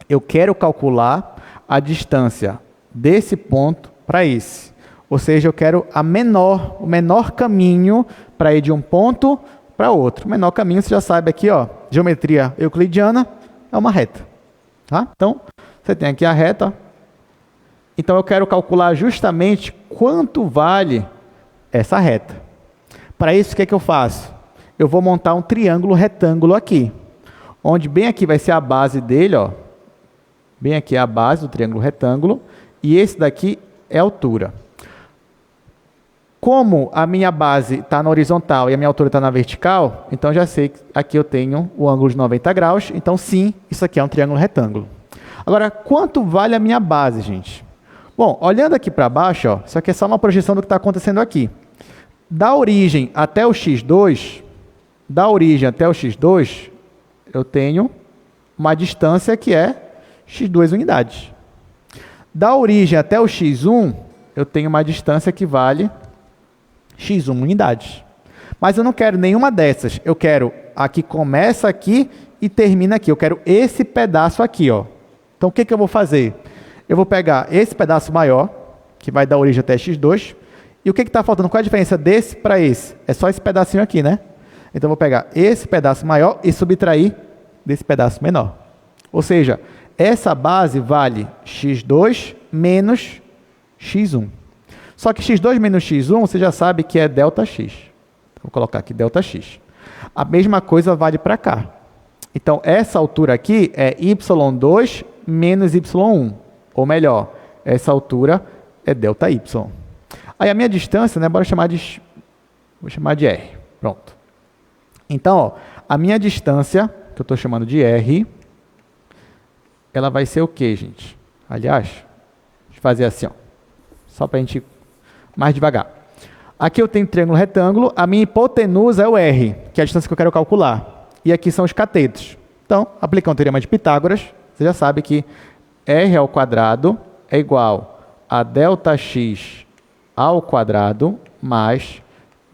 Eu quero calcular a distância desse ponto para esse. Ou seja, eu quero o menor caminho para ir de um ponto para outro. O menor caminho, você já sabe aqui, ó, geometria euclidiana é uma reta. Tá? Então, você tem aqui a reta. Então, eu quero calcular justamente quanto vale essa reta. Para isso, o que é que eu faço? Eu vou montar um triângulo retângulo aqui, onde bem aqui vai ser a base dele, ó. Bem aqui é a base do triângulo retângulo, e esse daqui é a altura. Como a minha base está na horizontal e a minha altura está na vertical, então já sei que aqui eu tenho o ângulo de 90 graus, então sim, isso aqui é um triângulo retângulo. Agora, quanto vale a minha base, gente? Bom, olhando aqui para baixo, ó, isso aqui é só uma projeção do que está acontecendo aqui. Da origem até o x2, eu tenho uma distância que é x2 unidades. Da origem até o x1, eu tenho uma distância que vale x1 unidades. Mas eu não quero nenhuma dessas. Eu quero a que começa aqui e termina aqui. Eu quero esse pedaço aqui, ó. Então, o que eu vou fazer? Eu vou pegar esse pedaço maior, que vai dar origem até x2. E o que está faltando? Qual é a diferença desse para esse? É só esse pedacinho aqui, né? Então, eu vou pegar esse pedaço maior e subtrair desse pedaço menor. Ou seja, essa base vale x2 menos x1. Só que x2 menos x1, você já sabe que é ΔX. Vou colocar aqui ΔX. A mesma coisa vale para cá. Então, essa altura aqui é y2 menos y1. Ou melhor, essa altura é ΔY. Aí a minha distância, né, vou chamar de R. Pronto. Então, ó, a minha distância, que eu estou chamando de R, ela vai ser o quê, gente? Aliás, deixa eu fazer assim, ó, só para a gente ir mais devagar. Aqui eu tenho triângulo retângulo, a minha hipotenusa é o R, que é a distância que eu quero calcular. E aqui são os catetos. Então, aplicando o teorema de Pitágoras, você já sabe que R ao quadrado é igual a ΔX ao quadrado mais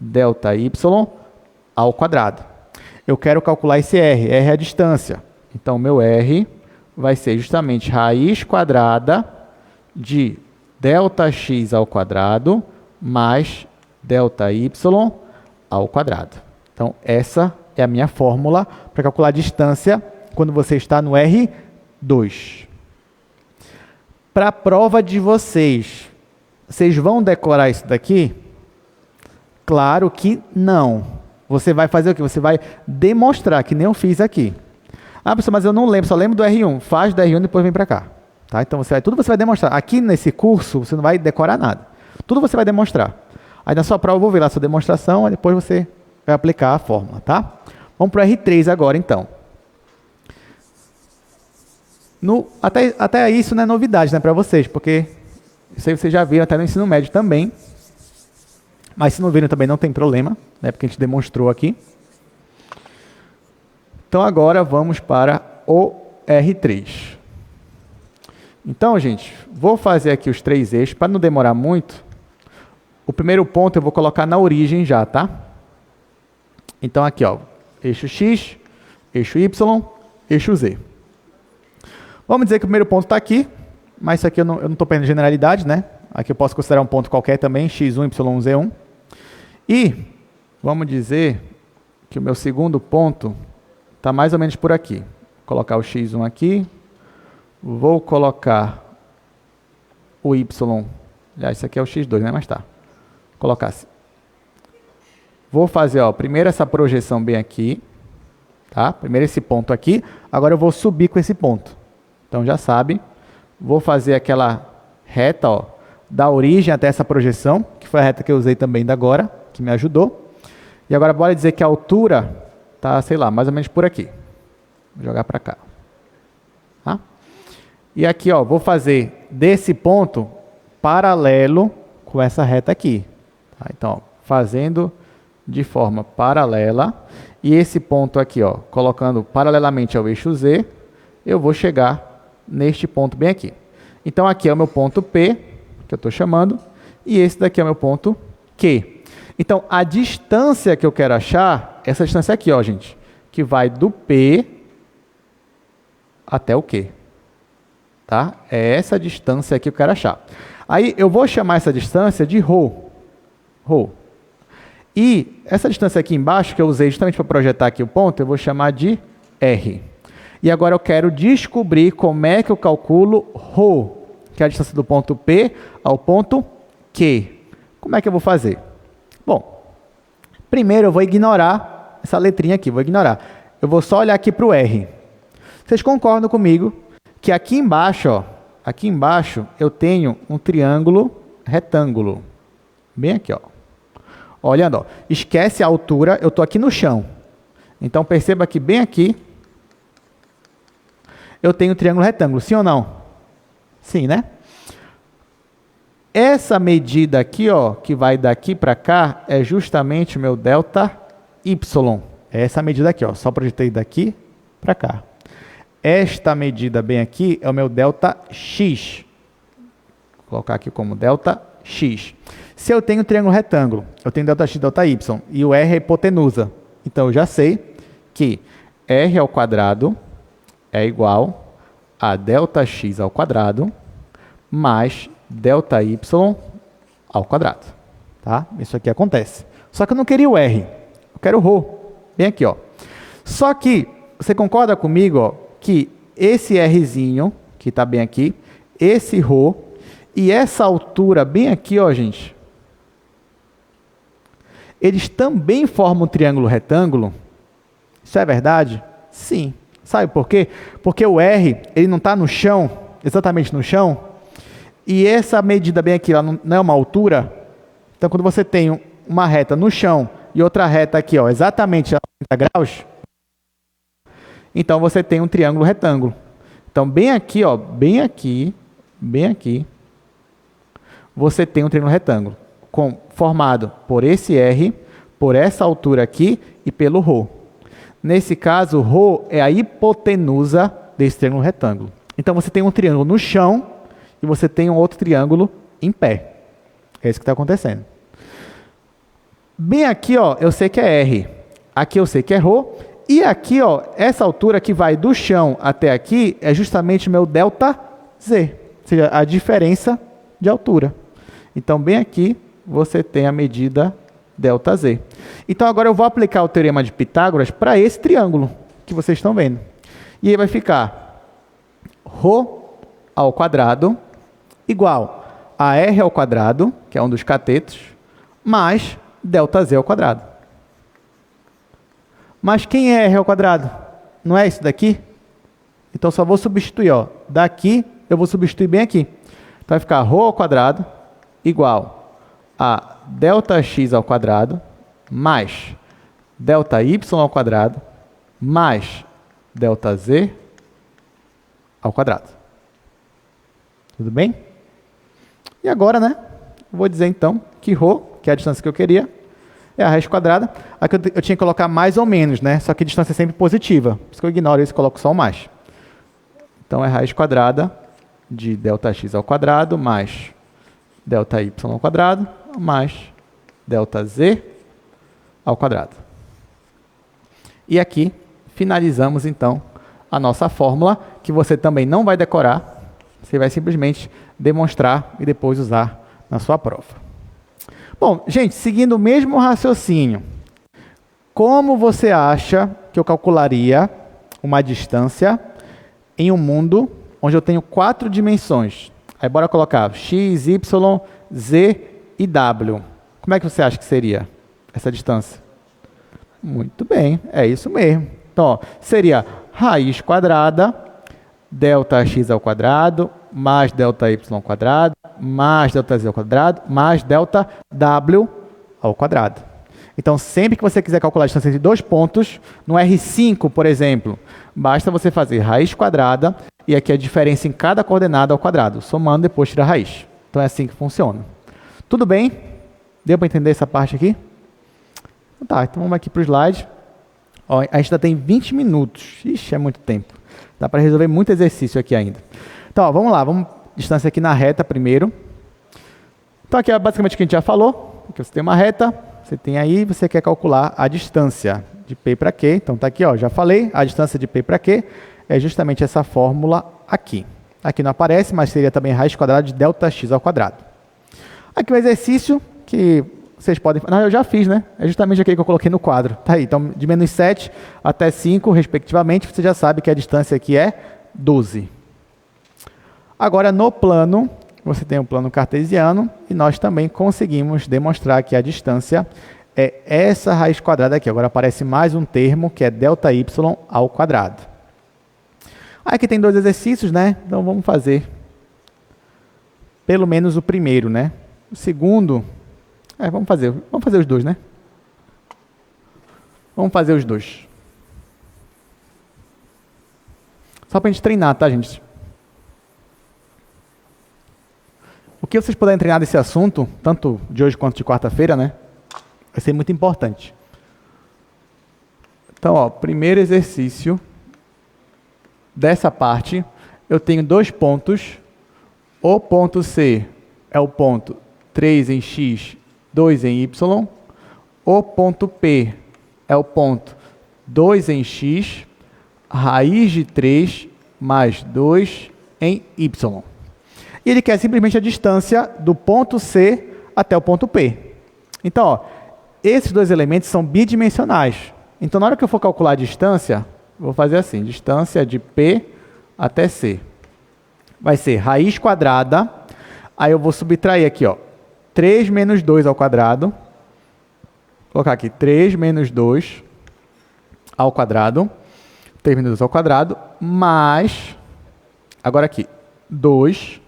ΔY ao quadrado. Eu quero calcular esse R. R é a distância. Então, o meu R vai ser justamente raiz quadrada de ΔX ao quadrado mais ΔY ao quadrado. Então, essa é a minha fórmula para calcular a distância quando você está no R2. Para a prova de vocês, vocês vão decorar isso daqui? Claro que não. Você vai fazer o quê? Você vai demonstrar, que nem eu fiz aqui. Ah, professor, mas eu não lembro, só lembro do R1. Faz do R1 e depois vem para cá. Tá? Então, tudo você vai demonstrar. Aqui nesse curso, você não vai decorar nada. Tudo você vai demonstrar. Aí na sua prova eu vou ver lá a sua demonstração, aí depois você vai aplicar a fórmula, tá? Vamos para o R3 agora, então. Até aí isso não é novidade, né, para vocês, porque isso aí vocês já viram até no ensino médio também. Mas se não viram também não tem problema, né, porque a gente demonstrou aqui. Então agora vamos para o R3. Então, gente, vou fazer aqui os 3 eixos, para não demorar muito. O primeiro ponto eu vou colocar na origem já, tá? Então aqui, ó, eixo X, eixo Y, eixo Z. Vamos dizer que o primeiro ponto está aqui, mas isso aqui eu não estou perdendo generalidade, né? Aqui eu posso considerar um ponto qualquer também, X1, Y1, Z1. E vamos dizer que o meu segundo ponto está mais ou menos por aqui. Vou colocar o X1 aqui, vou colocar o Y, aliás, isso aqui é o X2, né? Mas tá. Vou colocar assim. Vou fazer, ó, primeiro essa projeção bem aqui, tá? Primeiro esse ponto aqui, agora eu vou subir com esse ponto. Então já sabe, vou fazer aquela reta, ó, da origem até essa projeção, que foi a reta que eu usei também da agora, que me ajudou. E agora bora dizer que a altura tá, sei lá, mais ou menos por aqui. Vou jogar para cá. Tá? E aqui, ó, vou fazer desse ponto paralelo com essa reta aqui. Tá? Então, ó, fazendo de forma paralela, e esse ponto aqui, ó, colocando paralelamente ao eixo Z, eu vou chegar neste ponto bem aqui. Então, aqui é o meu ponto P, que eu estou chamando, e esse daqui é o meu ponto Q. Então, a distância que eu quero achar, essa distância aqui, ó, gente, que vai do P até o Q. Tá? É essa distância aqui que eu quero achar. Aí, eu vou chamar essa distância de ρ. ρ. E essa distância aqui embaixo, que eu usei justamente para projetar aqui o ponto, eu vou chamar de R. E agora eu quero descobrir como é que eu calculo ρ, que é a distância do ponto P ao ponto Q. Como é que eu vou fazer? Bom, primeiro eu vou ignorar essa letrinha aqui, vou ignorar. Eu vou só olhar aqui para o R. Vocês concordam comigo que aqui embaixo, ó, aqui embaixo eu tenho um triângulo retângulo. Bem aqui, ó. Olhando, ó, esquece a altura, eu estou aqui no chão. Então perceba que bem aqui eu tenho um triângulo retângulo, sim ou não? Sim, né? Essa medida aqui, ó, que vai daqui para cá, é justamente o meu ΔY. É essa medida aqui, ó, só projetei daqui para cá. Esta medida bem aqui é o meu ΔX. Vou colocar aqui como ΔX. Se eu tenho um triângulo retângulo, eu tenho ΔX e ΔY, e o R é a hipotenusa. Então, eu já sei que R ao quadrado é igual a ΔX ao quadrado mais ΔY ao quadrado. Tá? Isso aqui acontece. Só que eu não queria o R, eu quero o ρ. Bem aqui, ó. Só que, você concorda comigo, ó, que esse Rzinho, que está bem aqui, esse ρ, e essa altura bem aqui, ó, gente, eles também formam um triângulo retângulo? Isso é verdade? Sim. Sabe por quê? Porque o R, ele não está no chão, exatamente no chão, e essa medida bem aqui, ela não é uma altura. Então, quando você tem uma reta no chão e outra reta aqui, ó, exatamente a 90 graus, então você tem um triângulo retângulo. Então, bem aqui, ó, bem aqui, você tem um triângulo retângulo. formado por esse R, por essa altura aqui e pelo ρ. Nesse caso, ρ é a hipotenusa desse triângulo retângulo. Então, você tem um triângulo no chão e você tem um outro triângulo em pé. É isso que está acontecendo. Bem aqui, ó, eu sei que é R. Aqui eu sei que é ρ. E aqui, ó, essa altura que vai do chão até aqui é justamente o meu ΔZ. Ou seja, a diferença de altura. Então, bem aqui, você tem a medida ΔZ. Então, agora eu vou aplicar o teorema de Pitágoras para esse triângulo que vocês estão vendo. E aí vai ficar ρ ao quadrado igual a R ao quadrado, que é um dos catetos, mais ΔZ ao quadrado. Mas quem é R ao quadrado? Não é isso daqui? Então, só vou substituir. Ó. Daqui, eu vou substituir bem aqui. Então, vai ficar ρ ao quadrado igual a ΔX ao quadrado mais ΔY ao quadrado mais ΔZ ao quadrado. Tudo bem? E agora, né? Vou dizer então que ρ, que é a distância que eu queria, é a raiz quadrada. Aqui eu tinha que colocar mais ou menos, né? Só que a distância é sempre positiva. Por isso que eu ignoro isso e coloco só o mais. Então, é raiz quadrada de ΔX ao quadrado mais ΔY ao quadrado mais ΔZ ao quadrado. E aqui finalizamos, então, a nossa fórmula, que você também não vai decorar, você vai simplesmente demonstrar e depois usar na sua prova. Bom, gente, seguindo o mesmo raciocínio, como você acha que eu calcularia uma distância em um mundo onde eu tenho 4 dimensões? Aí bora colocar x, y, z e w. Como é que você acha que seria essa distância? Muito bem, é isso mesmo. Então, ó, seria raiz quadrada, ΔX ao quadrado, mais ΔY ao quadrado, mais ΔZ ao quadrado, mais ΔW ao quadrado. Então, sempre que você quiser calcular a distância entre 2 pontos, no R5, por exemplo, basta você fazer raiz quadrada e aqui a diferença em cada coordenada ao quadrado, somando depois tira a raiz. Então, é assim que funciona. Tudo bem? Deu para entender essa parte aqui? Tá, então vamos aqui para o slide. Ó, a gente ainda tem 20 minutos. Ixi, é muito tempo. Dá para resolver muito exercício aqui ainda. Então, ó, vamos lá. Vamos distância aqui na reta primeiro. Então, aqui é basicamente o que a gente já falou. Aqui você tem uma reta, você tem aí, você quer calcular a distância de P para Q. Então, tá aqui, ó, já falei, a distância de P para Q é justamente essa fórmula aqui. Aqui não aparece, mas seria também raiz quadrada de ΔX ao quadrado. Aqui o exercício que vocês podem... Não, eu já fiz, né? É justamente aquele que eu coloquei no quadro. Tá aí, então de menos 7 até 5, respectivamente, você já sabe que a distância aqui é 12. Agora, no plano, você tem um plano cartesiano e nós também conseguimos demonstrar que a distância é essa raiz quadrada aqui. Agora aparece mais um termo que é ΔY ao quadrado. Aqui tem 2 exercícios, né? Então vamos fazer pelo menos o primeiro, né? O segundo, vamos fazer os 2, né? Vamos fazer os 2. Só para a gente treinar, tá, gente? O que vocês puderem treinar desse assunto, tanto de hoje quanto de quarta-feira, né? Vai ser muito importante. Então, ó, primeiro exercício dessa parte, eu tenho 2 pontos. O ponto C é o ponto 3 em x, 2 em y. O ponto P é o ponto 2 em x, raiz de 3 mais 2 em y. E ele quer simplesmente a distância do ponto C até o ponto P. Então, ó, esses 2 elementos são bidimensionais. Então, na hora que eu for calcular a distância, vou fazer assim, distância de P até C. Vai ser raiz quadrada, aí eu vou subtrair aqui, ó, 3 menos 2 ao quadrado. Vou colocar aqui 3 menos 2 ao quadrado. 3 menos 2 ao quadrado, mais, agora aqui, 2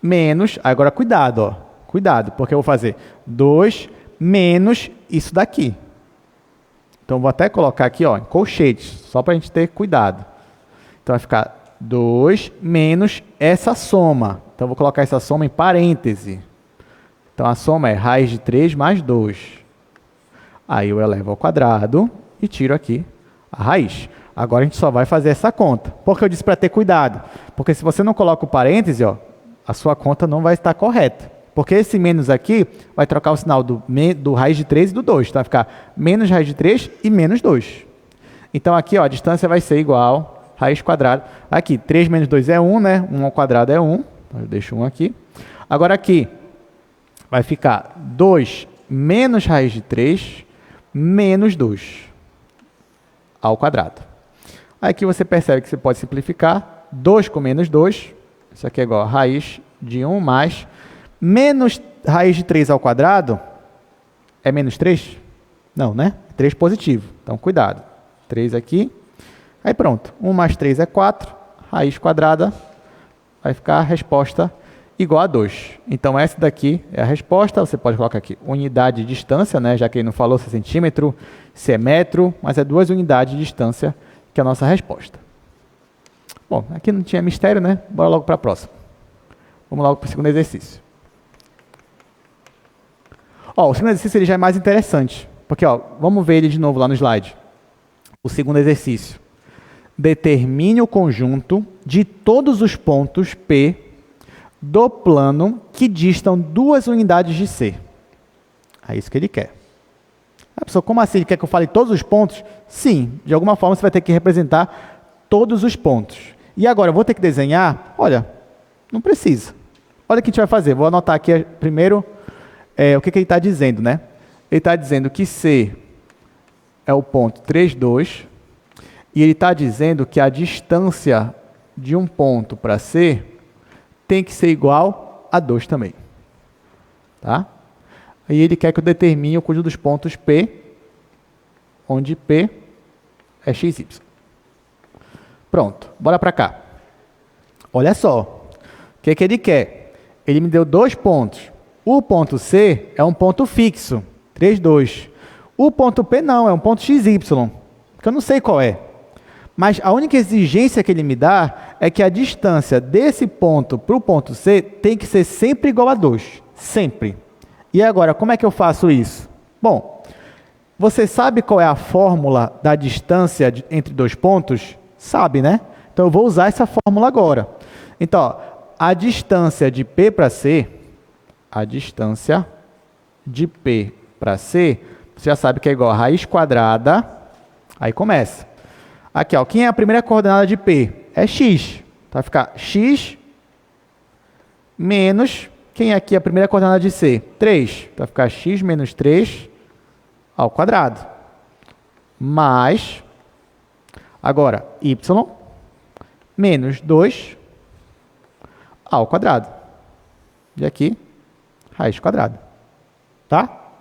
menos, agora cuidado, ó, cuidado, porque eu vou fazer 2 menos isso daqui. Então, vou até colocar aqui, ó, em colchetes, só para a gente ter cuidado. Então, vai ficar 2 menos essa soma. Então, vou colocar essa soma em parêntese. Então, a soma é raiz de 3 mais 2. Aí eu elevo ao quadrado e tiro aqui a raiz. Agora a gente só vai fazer essa conta. Por que eu disse para ter cuidado? Porque se você não coloca o parêntese, ó, a sua conta não vai estar correta. Porque esse menos aqui vai trocar o sinal do raiz de 3 e do 2. Então vai ficar menos raiz de 3 e menos 2. Então aqui, ó, a distância vai ser igual a raiz quadrada. Aqui, 3 menos 2 é 1, né? 1 ao quadrado é 1. Então eu deixo 1 aqui. Agora aqui vai ficar 2 menos raiz de 3 menos 2 ao quadrado. Aqui você percebe que você pode simplificar. 2 com menos 2. Isso aqui é igual a raiz de 1 mais menos raiz de 3 ao quadrado é menos 3? Não, né? 3 positivo. Então, cuidado. 3 aqui. Aí pronto. 1 mais 3 é 4. Raiz quadrada vai ficar a resposta igual a 2. Então, essa daqui é a resposta. Você pode colocar aqui unidade de distância, né? Já que ele não falou se é centímetro, se é metro, mas é 2 unidades de distância que é a nossa resposta. Bom, aqui não tinha mistério, né? Bora logo para a próxima. Vamos logo para o segundo exercício. Ó, o segundo exercício ele já é mais interessante, porque ó, vamos ver ele de novo lá no slide. O segundo exercício. Determine o conjunto de todos os pontos P do plano que distam 2 unidades de C. É isso que ele quer. A pessoa, como assim? Ele quer que eu fale todos os pontos? Sim, de alguma forma você vai ter que representar todos os pontos. E agora, eu vou ter que desenhar? Olha, não precisa. Olha o que a gente vai fazer. Vou anotar aqui primeiro o que ele está dizendo, né? Ele está dizendo que C é o ponto 3, 2. E ele está dizendo que a distância de um ponto para C tem que ser igual a 2 também. Tá? Aí ele quer que eu determine o conjunto dos pontos P, onde P é x, y. Pronto, bora para cá. Olha só, o que ele quer? Ele me deu 2 pontos. O ponto C é um ponto fixo, 3, 2. O ponto P não, é um ponto XY, que eu não sei qual é. Mas a única exigência que ele me dá é que a distância desse ponto para o ponto C tem que ser sempre igual a 2. Sempre. E agora, como é que eu faço isso? Bom, você sabe qual é a fórmula da distância entre 2 pontos? Sabe, né? Então eu vou usar essa fórmula agora. Então, ó, a distância de P para C, a distância de P para C, você já sabe que é igual a raiz quadrada, aí começa. Aqui, ó, quem é a primeira coordenada de P? É x. Então vai ficar x menos, quem é aqui a primeira coordenada de C? 3. Então vai ficar x menos 3 ao quadrado. Mais, agora, y menos 2 ao quadrado. E aqui, raiz quadrada. Tá?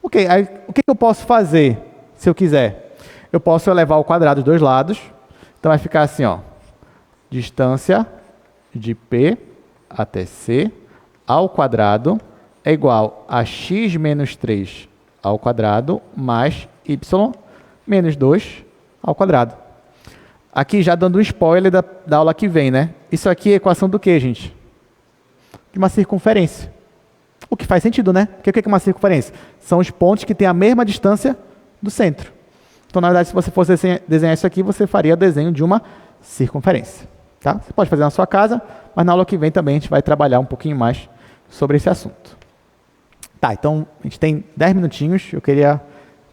Ok, aí o que eu posso fazer se eu quiser? Eu posso elevar ao quadrado os dois lados. Então vai ficar assim, ó. Distância de P até C ao quadrado é igual a x menos 3 ao quadrado mais y menos 2 ao quadrado. Aqui já dando um spoiler da aula que vem, né? Isso aqui é equação do quê, gente? De uma circunferência. O que faz sentido, né? Porque o que é uma circunferência? São os pontos que têm a mesma distância do centro. Então, na verdade, se você fosse desenhar isso aqui, você faria desenho de uma circunferência. Tá? Você pode fazer na sua casa, mas na aula que vem também a gente vai trabalhar um pouquinho mais sobre esse assunto. Tá, então a gente tem 10 minutinhos. Eu queria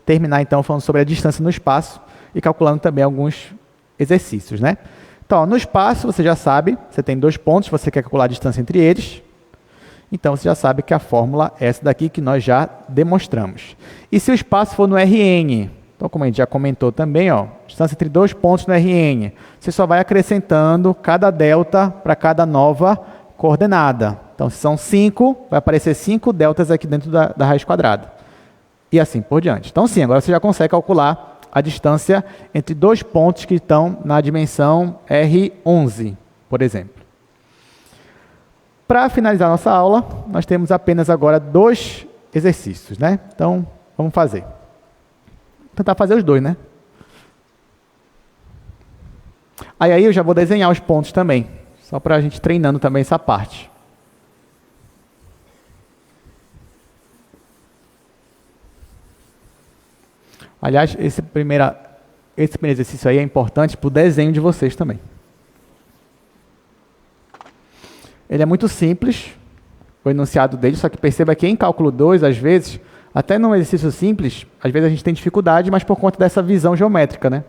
terminar então falando sobre a distância no espaço e calculando também alguns exercícios, né? Então, no espaço, você já sabe, você tem 2 pontos, você quer calcular a distância entre eles. Então, você já sabe que a fórmula é essa daqui que nós já demonstramos. E se o espaço for no Rn? Então, como a gente já comentou também, ó, distância entre 2 pontos no Rn, você só vai acrescentando cada delta para cada nova coordenada. Então, se são 5, vai aparecer 5 deltas aqui dentro da raiz quadrada. E assim por diante. Então, sim, agora você já consegue calcular a distância entre 2 pontos que estão na dimensão R11, por exemplo. Para finalizar nossa aula, nós temos apenas agora 2 exercícios, né? Então, vamos fazer. Tentar fazer os 2, né? Aí eu já vou desenhar os pontos também, só para a gente treinando também essa parte. Aliás, esse primeiro exercício aí é importante para o desenho de vocês também. Ele é muito simples, o enunciado dele, só que perceba que em cálculo 2, às vezes, até num exercício simples, às vezes a gente tem dificuldade, mas por conta dessa visão geométrica, né?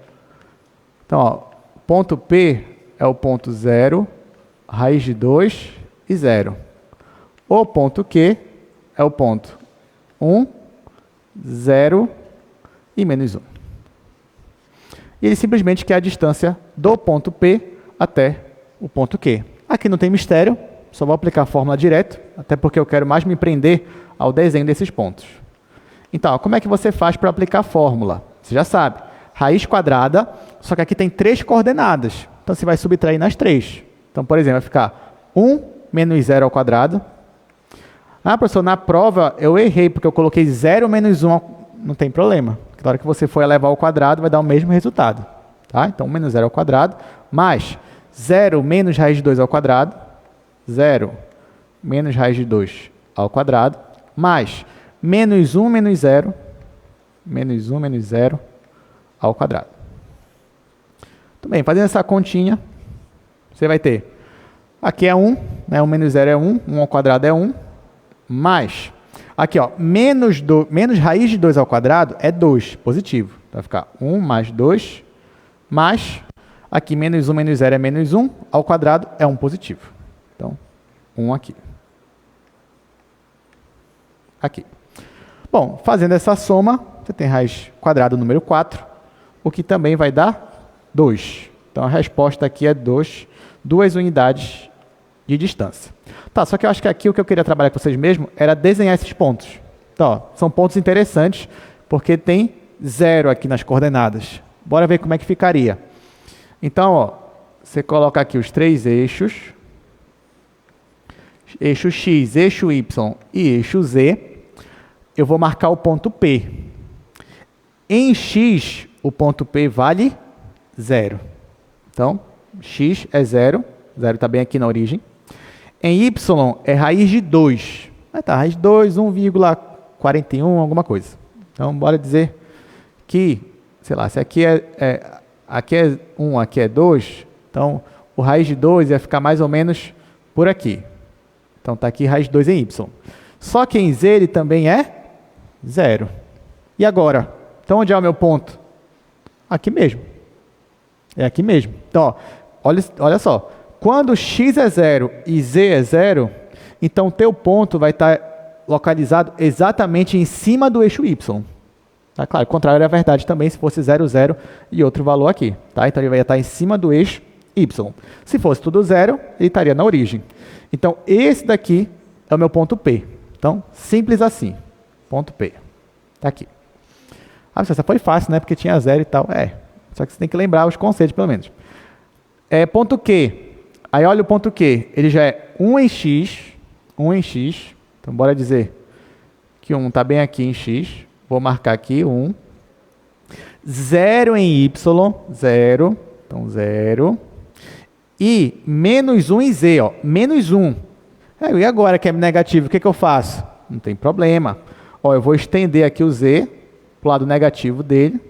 Então, ó, ponto P é o ponto 0, raiz de 2 e 0. O ponto Q é o ponto 1, 0 e menos 1. E ele simplesmente quer a distância do ponto P até o ponto Q. Aqui não tem mistério, só vou aplicar a fórmula direto, até porque eu quero mais me prender ao desenho desses pontos. Então, ó, como é que você faz para aplicar a fórmula? Você já sabe, raiz quadrada, só que aqui tem 3 coordenadas. Então, você vai subtrair nas 3. Então, por exemplo, vai ficar 1 menos 0 ao quadrado. Ah, professor, na prova eu errei, porque eu coloquei 0 menos 1. Não tem problema. Na hora que você for elevar ao quadrado, vai dar o mesmo resultado. Tá? Então, 1 menos 0 ao quadrado, mais 0 menos raiz de 2 ao quadrado, 0 menos raiz de 2 ao quadrado, mais menos 1 menos 0, menos 1 menos 0 ao quadrado. Muito bem, fazendo essa continha, você vai ter, aqui é 1, né? 1 menos 0 é 1, 1 ao quadrado é 1, mais, aqui ó, menos raiz de 2 ao quadrado é 2, positivo. Vai ficar 1 mais 2, mais, aqui menos 1 menos 0 é menos 1, ao quadrado é 1 positivo. Então, 1 aqui. Aqui. Bom, fazendo essa soma, você tem raiz quadrada do número 4, o que também vai dar 2. Então, a resposta aqui é 2 unidades de distância. Tá, só que eu acho que aqui o que eu queria trabalhar com vocês mesmo era desenhar esses pontos. Então, ó, são pontos interessantes, porque tem 0 aqui nas coordenadas. Bora ver como é que ficaria. Então, ó, você coloca aqui os 3 eixos, eixo X, eixo Y e eixo Z. Eu vou marcar o ponto P. Em X, o ponto P vale 0. Então, X é 0. 0 está bem aqui na origem. Em Y é raiz de 2. Tá, raiz de 2, 1,41, alguma coisa. Então, bora dizer que, sei lá, se aqui aqui é 1, aqui é 2, então o raiz de 2 ia ficar mais ou menos por aqui. Então, está aqui raiz de 2 em Y. Só que em Z ele também é 0. E agora? Então, onde é o meu ponto? Aqui mesmo. É aqui mesmo. Então, ó, olha só. Quando x é 0 e z é 0, então o teu ponto vai estar localizado exatamente em cima do eixo y. Tá? Claro, o contrário é verdade também se fosse 0, 0 e outro valor aqui. Tá? Então, ele vai estar em cima do eixo y. Se fosse tudo 0, ele estaria na origem. Então, esse daqui é o meu ponto P. Então, simples assim. Ponto P. Está aqui. Ah, essa foi fácil, né? Porque tinha 0 e tal. Só que você tem que lembrar os conceitos, pelo menos. Ponto Q. Aí, olha o ponto Q. Ele já é 1 em X. 1 em X. Então, bora dizer que 1 está bem aqui em X. Vou marcar aqui 1. 0 em Y. 0. Então, 0. E menos 1 em Z. Ó, menos 1. E agora que é negativo, o que eu faço? Não tem problema. Ó, eu vou estender aqui o Z para o lado negativo dele.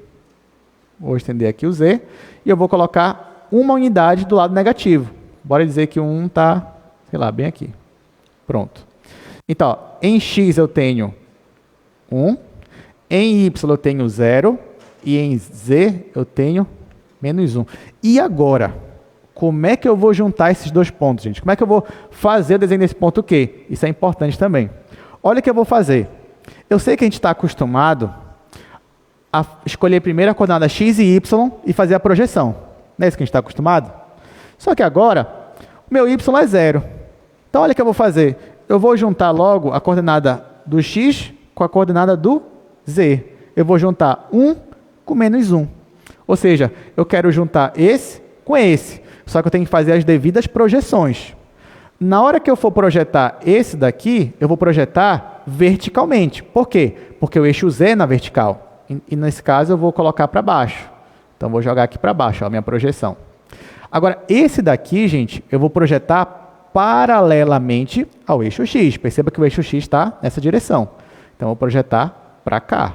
Vou estender aqui o Z. E eu vou colocar uma unidade do lado negativo. Bora dizer que o 1 está, sei lá, bem aqui. Pronto. Então, ó, em X eu tenho 1. Em Y eu tenho 0. E em Z eu tenho menos 1. E agora? Como é que eu vou juntar esses dois pontos, gente? Como é que eu vou fazer o desenho desse ponto Q? Isso é importante também. Olha o que eu vou fazer. Eu sei que a gente está acostumado a escolher primeiro a coordenada x e y e fazer a projeção. Não é isso que a gente está acostumado? Só que agora, o meu y é 0. Então, olha o que eu vou fazer. Eu vou juntar logo a coordenada do x com a coordenada do z. Eu vou juntar 1 com menos 1. Ou seja, eu quero juntar esse com esse. Só que eu tenho que fazer as devidas projeções. Na hora que eu for projetar esse daqui, eu vou projetar verticalmente. Por quê? Porque o eixo Z é na vertical. E nesse caso eu vou colocar para baixo. Então, vou jogar aqui para baixo, a minha projeção. Agora, esse daqui, gente, eu vou projetar paralelamente ao eixo X. Perceba que o eixo X está nessa direção. Então, eu vou projetar para cá.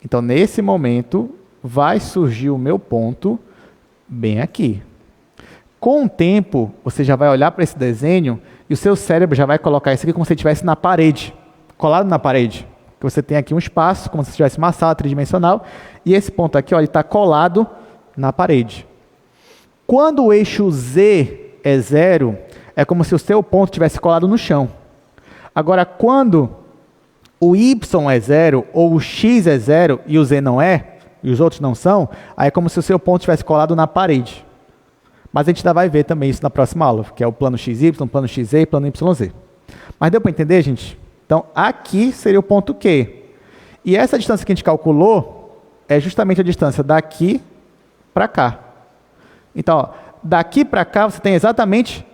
Então, nesse momento, vai surgir o meu ponto bem aqui. Com o tempo, você já vai olhar para esse desenho e o seu cérebro já vai colocar isso aqui como se estivesse na parede, colado na parede. Que você tem aqui um espaço, como se tivesse uma sala tridimensional, e esse ponto aqui, ó, ele está colado na parede. Quando o eixo Z é 0, é como se o seu ponto tivesse colado no chão. Agora, quando o Y é 0, ou o X é 0 e o Z não é, e os outros não são, aí é como se o seu ponto tivesse colado na parede. Mas a gente ainda vai ver também isso na próxima aula, que é o plano XY, plano XZ e plano YZ. Mas deu para entender, gente? Então, aqui seria o ponto Q. E essa distância que a gente calculou é justamente a distância daqui para cá. Então, ó, daqui para cá você tem exatamente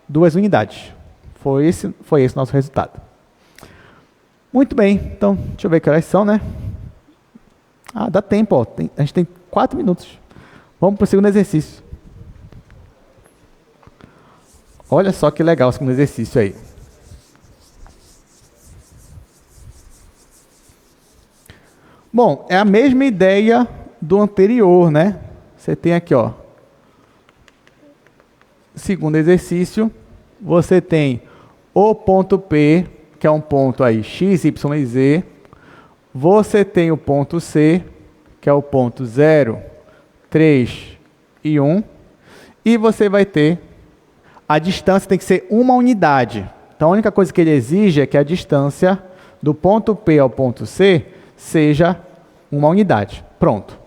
2 unidades. Foi esse o nosso resultado. Muito bem, então, deixa eu ver que horas são, né? Ah, dá tempo, ó. A gente tem 4 minutos. Vamos para o segundo exercício. Olha só que legal o segundo exercício aí. Bom, é a mesma ideia do anterior, né? Você tem aqui, ó. Segundo exercício, você tem o ponto P, que é um ponto aí x, y e z. Você tem o ponto C, que é o ponto 0, 3 e 1. E você vai ter a distância, tem que ser uma unidade. Então, a única coisa que ele exige é que a distância do ponto P ao ponto C seja uma unidade. Pronto.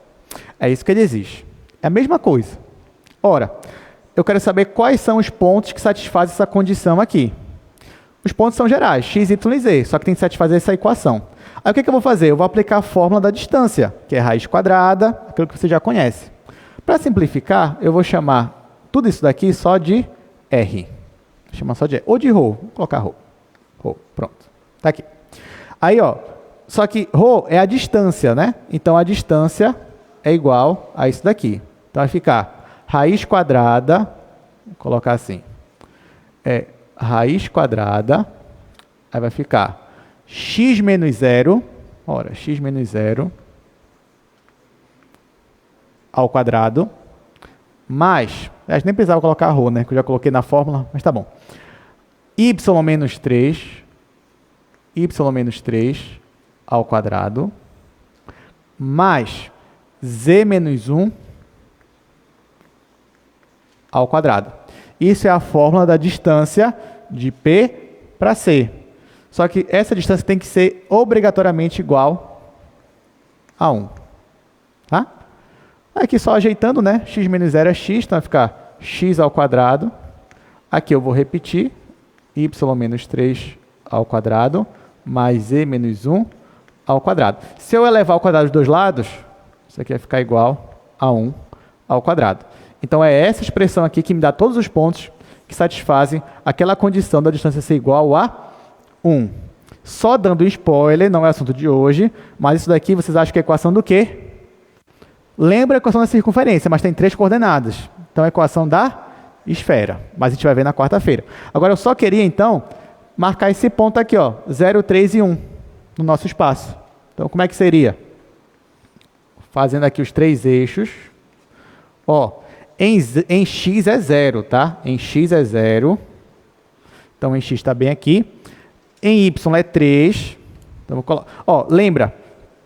É isso que ele exige. É a mesma coisa. Ora, eu quero saber quais são os pontos que satisfazem essa condição aqui. Os pontos são gerais, x, y e z, só que tem que satisfazer essa equação. Aí o que eu vou fazer? Eu vou aplicar a fórmula da distância, que é raiz quadrada, aquilo que você já conhece. Para simplificar, eu vou chamar tudo isso daqui só de R. Vou chamar só de R. Ou de ρ. Vou colocar ρ. Ρ. Pronto. Está aqui. Aí, ó. Só que ρ é a distância, né? Então, a distância é igual a isso daqui. Então, vai ficar raiz quadrada, vou colocar assim, raiz quadrada, aí vai ficar x menos 0, ora, x menos 0 ao quadrado, mais, a gente nem precisava colocar ρ, né? Que eu já coloquei na fórmula, mas tá bom. Y menos 3 ao quadrado, mais z menos 1 ao quadrado. Isso é a fórmula da distância de P para C. Só que essa distância tem que ser obrigatoriamente igual a 1. Tá? Aqui só ajeitando, né? X menos 0 é x, então vai ficar x ao quadrado. Aqui eu vou repetir, y menos 3 ao quadrado, mais z menos 1 ao quadrado. Se eu elevar ao quadrado dos dois lados, isso aqui vai ficar igual a 1 ao quadrado. Então, é essa expressão aqui que me dá todos os pontos que satisfazem aquela condição da distância ser igual a 1. Só dando um spoiler, não é assunto de hoje, mas isso daqui vocês acham que é a equação do quê? Lembra a equação da circunferência, mas tem 3 coordenadas. Então, é a equação da esfera. Mas a gente vai ver na quarta-feira. Agora, eu só queria, então, marcar esse ponto aqui, ó, 0, 3 e 1, no nosso espaço. Então, como é que seria? Fazendo aqui os 3 eixos. Ó, em x é 0, tá? Em x é 0. Então, em x está bem aqui. Em y é 3. Então, vou colocar. Ó, lembra,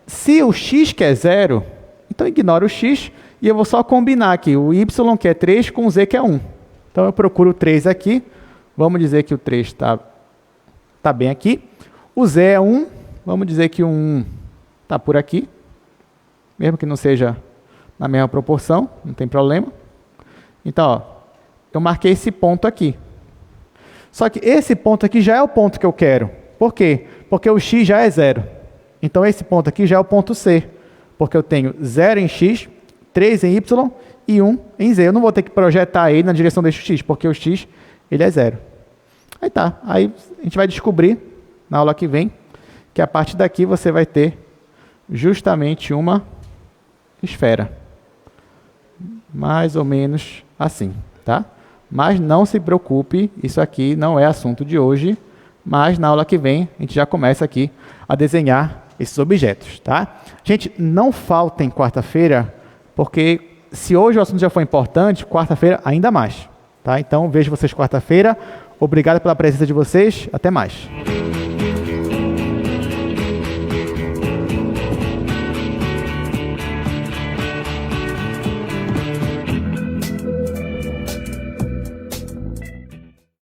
se o x quer 0, então ignora o x e eu vou só combinar aqui o y que é 3 com o z que é 1. Então, eu procuro o 3 aqui. Vamos dizer que o 3 está bem aqui. O z é 1. Vamos dizer que o 1 está por aqui. Mesmo que não seja na mesma proporção, não tem problema. Então, ó, eu marquei esse ponto aqui. Só que esse ponto aqui já é o ponto que eu quero. Por quê? Porque o x já é 0. Então, esse ponto aqui já é o ponto C. Porque eu tenho 0 em x, 3 em y e 1 em z. Eu não vou ter que projetar ele na direção desse x, porque o x ele é 0. Aí tá. Aí a gente vai descobrir, na aula que vem, que a partir daqui você vai ter justamente uma esfera. Mais ou menos assim, tá? Mas não se preocupe, isso aqui não é assunto de hoje, mas na aula que vem a gente já começa aqui a desenhar esses objetos, tá? Gente, não faltem quarta-feira, porque se hoje o assunto já foi importante, quarta-feira ainda mais, tá? Então, vejo vocês quarta-feira. Obrigado pela presença de vocês. Até mais.